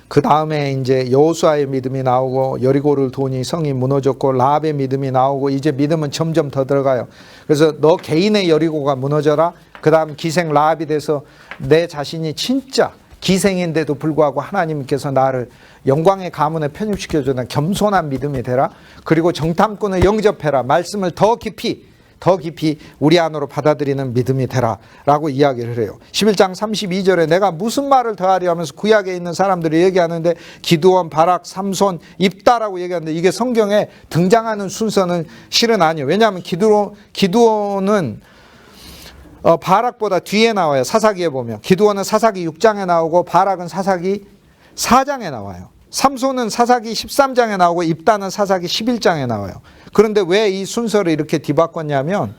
그 다음에 이제 여호수아의 믿음이 나오고, 여리고를 도니 성이 무너졌고, 라합의 믿음이 나오고, 이제 믿음은 점점 더 들어가요. 그래서 너 개인의 여리고가 무너져라. 그 다음 기생 라합이 돼서 내 자신이 진짜 기생인데도 불구하고 하나님께서 나를 영광의 가문에 편입시켜주는 겸손한 믿음이 되라. 그리고 정탐꾼을 영접해라. 말씀을 더 깊이 우리 안으로 받아들이는 믿음이 되라 라고 이야기를 해요. 11장 32절에 내가 무슨 말을 더하려 하면서 구약에 있는 사람들이 얘기하는데, 기드온, 바락, 삼손, 입다라고 얘기하는데, 이게 성경에 등장하는 순서는 실은 아니에요. 왜냐하면 기드온은 바락보다 뒤에 나와요. 사사기에 보면 기드온은 사사기 6장에 나오고 바락은 사사기 4장에 나와요. 삼손은 사사기 13장에 나오고 입다는 사사기 11장에 나와요. 그런데 왜 이 순서를 이렇게 뒤바꿨냐면,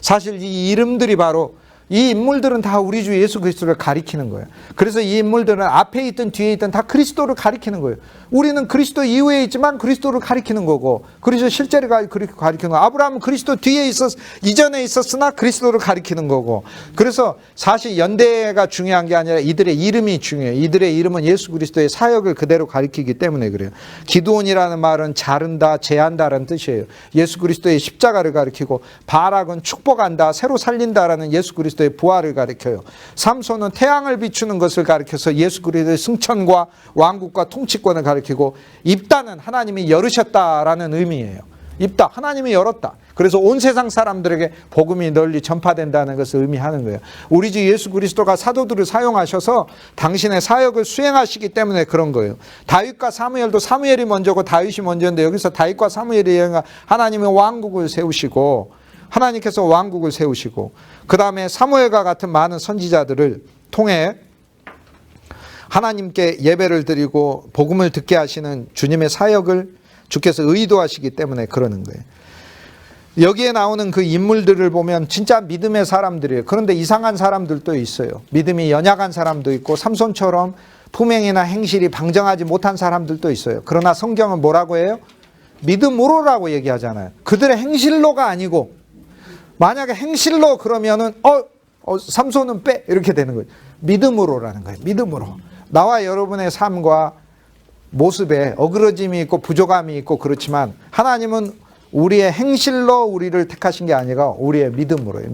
사실 이 이름들이 바로, 이 인물들은 다 우리 주 예수 그리스도를 가리키는 거예요. 그래서 이 인물들은 앞에 있든 뒤에 있든 다 그리스도를 가리키는 거예요. 우리는 그리스도 이후에 있지만 그리스도를 가리키는 거고, 그리스도 실제를 가리키는 거고, 아브라함은 그리스도 뒤에 이전에 있었으나 그리스도를 가리키는 거고. 그래서 사실 연대가 중요한 게 아니라 이들의 이름이 중요해요. 이들의 이름은 예수 그리스도의 사역을 그대로 가리키기 때문에 그래요. 기드온이라는 말은 자른다, 제한다라는 뜻이에요. 예수 그리스도의 십자가를 가리키고, 바락은 축복한다, 새로 살린다라는 예수 그리스도의 부활을 가리켜요. 삼손은 태양을 비추는 것을 가리켜서 예수 그리스도의 승천과 왕국과 통치권을 가리키고, 입다는 하나님이 열으셨다라는 의미예요. 입다, 하나님이 열었다. 그래서 온 세상 사람들에게 복음이 널리 전파된다는 것을 의미하는 거예요. 우리 주 예수 그리스도가 사도들을 사용하셔서 당신의 사역을 수행하시기 때문에 그런 거예요. 다윗과 사무엘도 사무엘이 먼저고 다윗이 먼저인데, 여기서 다윗과 사무엘이 하나님의 왕국을 세우시고, 하나님께서 왕국을 세우시고, 그 다음에 사무엘과 같은 많은 선지자들을 통해 하나님께 예배를 드리고 복음을 듣게 하시는 주님의 사역을 주께서 의도하시기 때문에 그러는 거예요. 여기에 나오는 그 인물들을 보면 진짜 믿음의 사람들이에요. 그런데 이상한 사람들도 있어요. 믿음이 연약한 사람도 있고, 삼손처럼 품행이나 행실이 방정하지 못한 사람들도 있어요. 그러나 성경은 뭐라고 해요? 믿음으로라고 얘기하잖아요. 그들의 행실로가 아니고, 만약에 행실로 그러면은 삼손은 빼 이렇게 되는 거예요. 믿음으로라는 거예요. 믿음으로. 나와 여러분의 삶과 모습에 어그러짐이 있고 부족함이 있고 그렇지만, 하나님은 우리의 행실로 우리를 택하신 게 아니라 우리의 믿음으로요.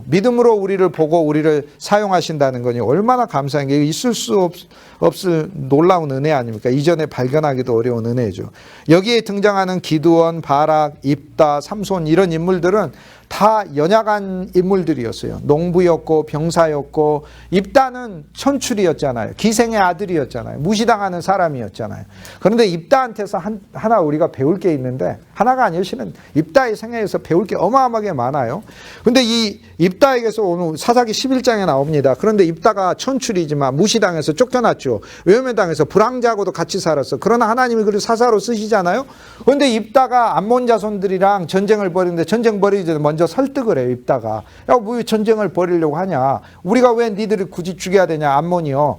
믿음으로 우리를 보고 우리를 사용하신다는 거니 얼마나 감사한 게, 있을 수 없을 놀라운 은혜 아닙니까? 이전에 발견하기도 어려운 은혜죠. 여기에 등장하는 기드온, 바락, 입다, 삼손, 이런 인물들은 다 연약한 인물들이었어요. 농부였고 병사였고, 입다는 천출이었잖아요. 기생의 아들이었잖아요. 무시당하는 사람이었잖아요. 그런데 입다한테서 하나 우리가 배울 게 있는데, 하나가 아니라 실은 입다의 생애에서 배울 게 어마어마하게 많아요. 그런데 이 입다에게서 오늘 사사기 11장에 나옵니다. 그런데 입다가 천출이지만 무시당해서 쫓겨났죠. 외면당해서 불황자하고도 같이 살았어. 그러나 하나님이 그를 사사로 쓰시잖아요. 그런데 입다가 암몬 자손들이랑 전쟁을 벌이는데, 전쟁 벌이기 전에 먼저 설득을 해요. 입다가. 야, 왜 전쟁을 벌이려고 하냐. 우리가 왜 니들을 굳이 죽여야 되냐. 암몬이요.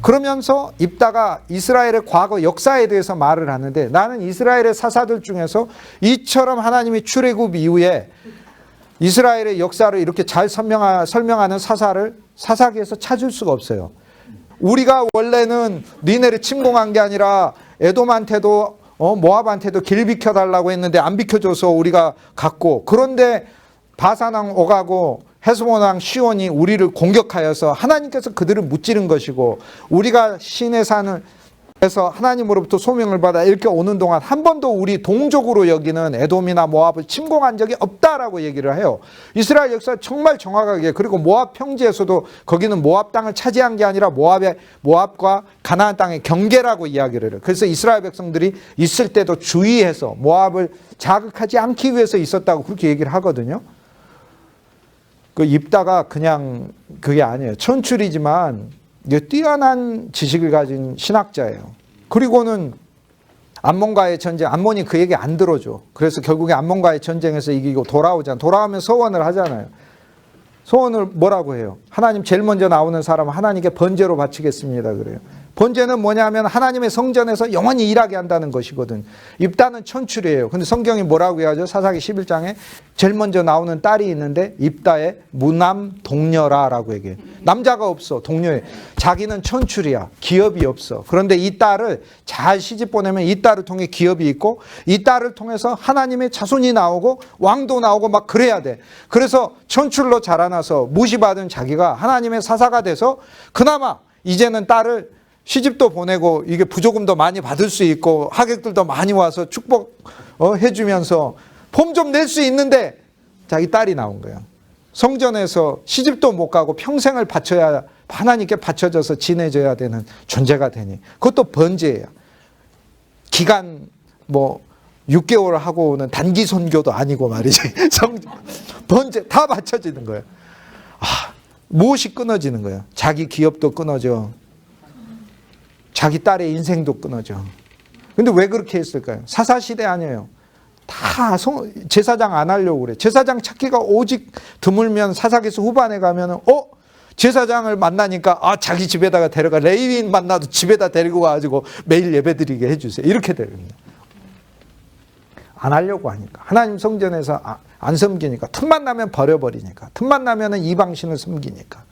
그러면서 입다가 이스라엘의 과거 역사에 대해서 말을 하는데 나는 이스라엘의 사사들 중에서 이처럼 하나님이 출애굽 이후에 이스라엘의 역사를 이렇게 잘 설명하는 사사를 사사기에서 찾을 수가 없어요. 우리가 원래는 니네를 침공한 게 아니라 에돔한테도 모압한테도 길 비켜달라고 했는데 안 비켜줘서 우리가 갔고, 그런데 바산왕 오가고 헤스본왕 시온이 우리를 공격하여서 하나님께서 그들을 무찌른 것이고, 우리가 시내 산을 해서 하나님으로부터 소명을 받아 이렇게 오는 동안 한 번도 우리 동족으로 여기는 에돔이나 모압을 침공한 적이 없다라고 얘기를 해요. 이스라엘 역사 정말 정확하게. 그리고 모압 평지에서도 거기는 모압 땅을 차지한 게 아니라 모압과 가나안 땅의 경계라고 이야기를 해요. 그래서 이스라엘 백성들이 있을 때도 주의해서 모압을 자극하지 않기 위해서 있었다고 그렇게 얘기를 하거든요. 그 입다가 그냥 그게 아니에요. 천출이지만 뛰어난 지식을 가진 신학자예요. 그리고는 암몬과의 전쟁, 암몬이 그 얘기 안 들어줘. 그래서 결국에 암몬과의 전쟁에서 이기고 돌아오잖아요. 돌아오면 소원을 하잖아요. 소원을 뭐라고 해요? 하나님 제일 먼저 나오는 사람은 하나님께 번제로 바치겠습니다 그래요. 번제는 뭐냐면 하나님의 성전에서 영원히 일하게 한다는 것이거든. 입다는 천출이에요. 근데 성경이 뭐라고 해야죠? 사사기 11장에 제일 먼저 나오는 딸이 있는데 입다의 무남 동녀라라고 얘기해. 남자가 없어. 동녀에. 자기는 천출이야. 기업이 없어. 그런데 이 딸을 잘 시집 보내면 이 딸을 통해 기업이 있고, 이 딸을 통해서 하나님의 자손이 나오고 왕도 나오고 막 그래야 돼. 그래서 천출로 자라나서 무시받은 자기가 하나님의 사사가 돼서 그나마 이제는 딸을 시집도 보내고 이게 부조금도 많이 받을 수 있고 하객들도 많이 와서 축복해 주면서 폼 좀 낼 수 있는데 자기 딸이 나온 거예요. 성전에서 시집도 못 가고 평생을 바쳐야, 하나님께 바쳐져서 지내져야 되는 존재가 되니, 그것도 번제예요. 기간 6개월 하고 오는 단기 선교도 아니고 말이지. 번제 다 바쳐지는 거예요. 무엇이 끊어지는 거예요? 자기 기업도 끊어져. 자기 딸의 인생도 끊어져. 근데 왜 그렇게 했을까요? 사사시대 아니에요. 다 제사장 안 하려고 그래. 제사장 찾기가 오직 드물면 사사기서 후반에 가면은 제사장을 만나니까 자기 집에다가 데려가, 레위인 만나도 집에다 데리고 가가지고 매일 예배드리게 해주세요. 이렇게 됩니다. 안 하려고 하니까. 하나님 성전에서 안 섬기니까. 틈만 나면 버려버리니까. 틈만 나면 이방신을 섬기니까.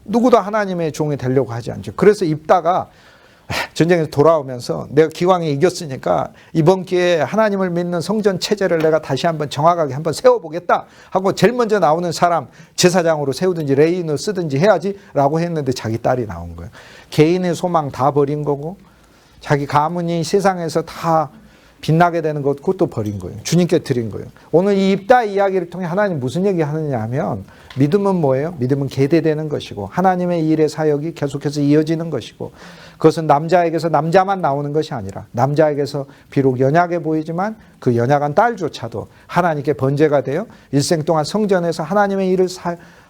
누구도 하나님의 종이 되려고 하지 않죠. 그래서 입다가 전쟁에서 돌아오면서 내가 기왕에 이겼으니까 이번 기회에 하나님을 믿는 성전 체제를 내가 다시 한번 정확하게 한번 세워보겠다 하고 제일 먼저 나오는 사람 제사장으로 세우든지 레인을 쓰든지 해야지 라고 했는데 자기 딸이 나온 거예요. 개인의 소망 다 버린 거고 자기 가문이 세상에서 다 빛나게 되는 것, 그것도 버린 거예요. 주님께 드린 거예요. 오늘 이 입다 이야기를 통해 하나님 무슨 얘기 하느냐 하면, 믿음은 뭐예요? 믿음은 계대되는 것이고 하나님의 일의 사역이 계속해서 이어지는 것이고, 그것은 남자에게서 남자만 나오는 것이 아니라 남자에게서 비록 연약해 보이지만 그 연약한 딸조차도 하나님께 번제가 되어 일생 동안 성전에서 하나님의 일을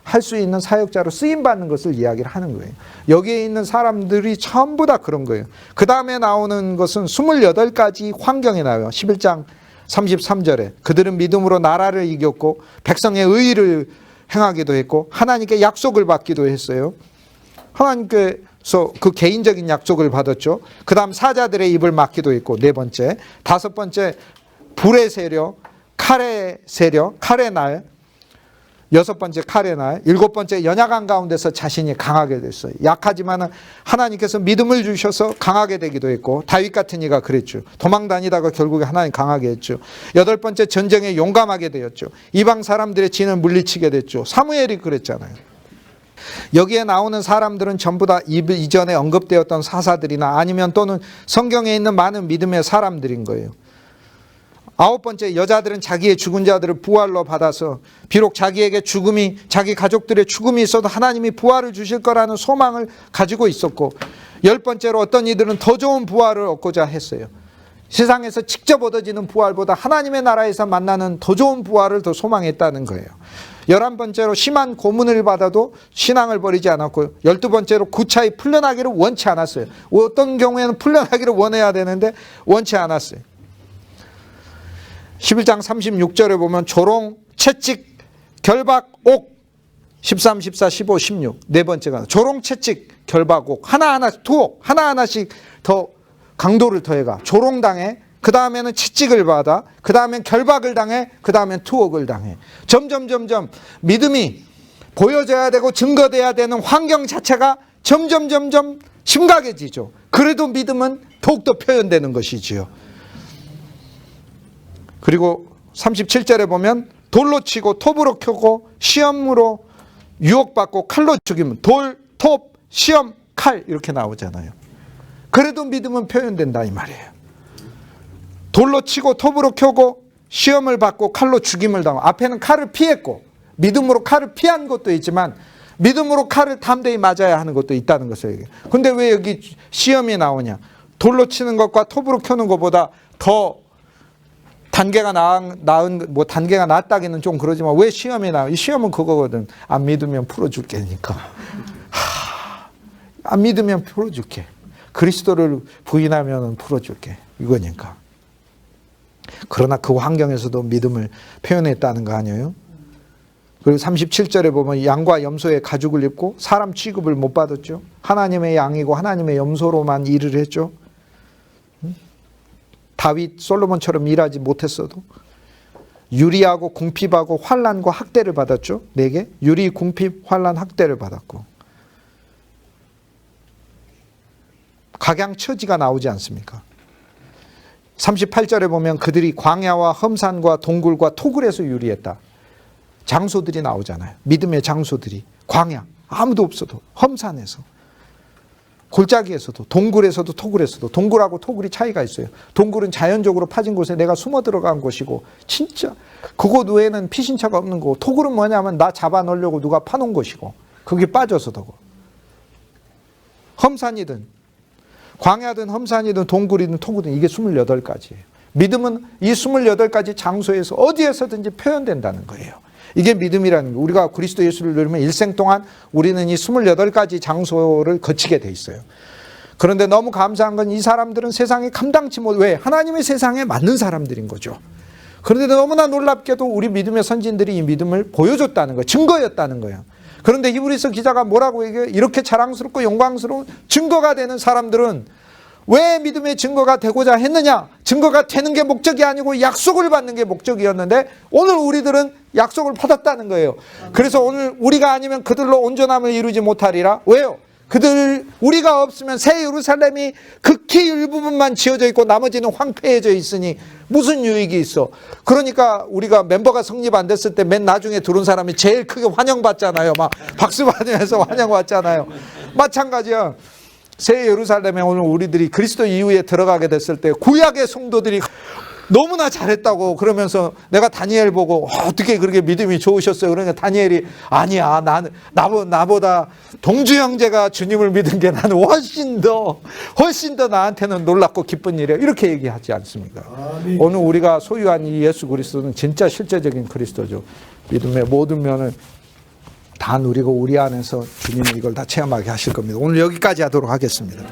할 수 있는 사역자로 쓰임받는 것을 이야기를 하는 거예요. 여기에 있는 사람들이 전부 다 그런 거예요. 그 다음에 나오는 것은 28가지 환경이 나와요. 11장 33절에 그들은 믿음으로 나라를 이겼고 백성의 의의를 행하기도 했고 하나님께 약속을 받기도 했어요. 하나님께서 그 개인적인 약속을 받았죠. 그 다음 사자들의 입을 막기도 했고, 네 번째, 다섯 번째 불의 세력, 칼의 세력, 칼의 날, 여섯 번째 칼의 날, 일곱 번째 연약한 가운데서 자신이 강하게 됐어요. 약하지만 하나님께서 믿음을 주셔서 강하게 되기도 했고, 다윗 같은 이가 그랬죠. 도망 다니다가 결국에 하나님 강하게 했죠. 여덟 번째 전쟁에 용감하게 되었죠. 이방 사람들의 진을 물리치게 됐죠. 사무엘이 그랬잖아요. 여기에 나오는 사람들은 전부 다 이전에 언급되었던 사사들이나 아니면 또는 성경에 있는 많은 믿음의 사람들인 거예요. 아홉 번째, 여자들은 자기의 죽은 자들을 부활로 받아서 비록 자기에게 죽음이, 자기 가족들의 죽음이 있어도 하나님이 부활을 주실 거라는 소망을 가지고 있었고, 열 번째로 어떤 이들은 더 좋은 부활을 얻고자 했어요. 세상에서 직접 얻어지는 부활보다 하나님의 나라에서 만나는 더 좋은 부활을 더 소망했다는 거예요. 11번째로 심한 고문을 받아도 신앙을 버리지 않았고요. 12번째로 구차히 풀려나기를 원치 않았어요. 어떤 경우에는 풀려나기를 원해야 되는데 원치 않았어요. 11장 36절에 보면 조롱, 채찍, 결박, 옥. 13, 14, 15, 16. 네 번째가 조롱, 채찍, 결박, 옥. 하나하나 투옥. 하나하나씩 더 강도를 더해가. 조롱당해. 그 다음에는 채찍을 받아. 그 다음엔 결박을 당해. 그 다음엔 투옥을 당해. 점점 믿음이 보여져야 되고 증거돼야 되는 환경 자체가 점점 심각해지죠. 그래도 믿음은 더욱더 표현되는 것이지요. 그리고 37절에 보면 돌로 치고 톱으로 켜고 시험으로 유혹받고 칼로 죽이면 돌, 톱, 시험, 칼 이렇게 나오잖아요. 그래도 믿음은 표현된다 이 말이에요. 돌로 치고 톱으로 켜고 시험을 받고 칼로 죽임을 당하고 앞에는 칼을 피했고 믿음으로 칼을 피한 것도 있지만 믿음으로 칼을 담대히 맞아야 하는 것도 있다는 것을 얘기해요. 근데 왜 여기 시험이 나오냐? 돌로 치는 것과 톱으로 켜는 것보다 더 단계가 나은 단계가 낫다기는 좀 그러지만 왜 시험이 나와? 이 시험은 그거거든. 안 믿으면 풀어줄게니까. 안 믿으면 풀어줄게. 그리스도를 부인하면 풀어줄게. 이거니까. 그러나 그 환경에서도 믿음을 표현했다는 거 아니에요? 그리고 37절에 보면 양과 염소의 가죽을 입고 사람 취급을 못 받았죠. 하나님의 양이고 하나님의 염소로만 일을 했죠. 다윗, 솔로몬처럼 일하지 못했어도 유리하고 궁핍하고 환난과 학대를 받았죠. 4개. 유리, 궁핍, 환난, 학대를 받았고 각양처지가 나오지 않습니까? 38절에 보면 그들이 광야와 험산과 동굴과 토굴에서 유리했다. 장소들이 나오잖아요. 믿음의 장소들이. 광야, 아무도 없어도 험산에서 골짜기에서도 동굴에서도 토굴에서도. 동굴하고 토굴이 차이가 있어요. 동굴은 자연적으로 파진 곳에 내가 숨어 들어간 곳이고 진짜 그곳 외에는 피신처가 없는 거고, 토굴은 뭐냐면 나 잡아넣으려고 누가 파놓은 것이고 거기 빠져서도. 험산이든 광야든 험산이든 동굴이든 토굴이든 이게 28가지예요. 믿음은 이 28가지 장소에서 어디에서든지 표현된다는 거예요. 이게 믿음이라는 거예요. 우리가 그리스도 예수를 누리면 일생 동안 우리는 이 28가지 장소를 거치게 돼 있어요. 그런데 너무 감사한 건 이 사람들은 세상에 감당치 못, 왜? 하나님의 세상에 맞는 사람들인 거죠. 그런데 너무나 놀랍게도 우리 믿음의 선진들이 이 믿음을 보여줬다는 거예요. 증거였다는 거예요. 그런데 히브리서 기자가 뭐라고 얘기해요? 이렇게 자랑스럽고 영광스러운 증거가 되는 사람들은 왜 믿음의 증거가 되고자 했느냐? 증거가 되는 게 목적이 아니고 약속을 받는 게 목적이었는데 오늘 우리들은 약속을 받았다는 거예요. 그래서 오늘 우리가 아니면 그들로 온전함을 이루지 못하리라. 왜요? 우리가 없으면 새 예루살렘이 극히 일부분만 지어져 있고 나머지는 황폐해져 있으니 무슨 유익이 있어? 그러니까 우리가 멤버가 성립 안 됐을 때 맨 나중에 들어온 사람이 제일 크게 환영받잖아요. 막 박수 받으면서 환영받잖아요. 마찬가지야. 새 예루살렘에 오늘 우리들이 그리스도 이후에 들어가게 됐을 때 구약의 성도들이 너무나 잘했다고 그러면서 내가 다니엘 보고 어떻게 그렇게 믿음이 좋으셨어요? 그러니까 다니엘이 아니야, 나보다 동주 형제가 주님을 믿은 게 나는 훨씬 더 나한테는 놀랍고 기쁜 일이야. 이렇게 얘기하지 않습니까? 아멘. 오늘 우리가 소유한 이 예수 그리스도는 진짜 실제적인 그리스도죠. 믿음의 모든 면을 다 누리고 우리 안에서 주님이 이걸 다 체험하게 하실 겁니다. 오늘 여기까지 하도록 하겠습니다.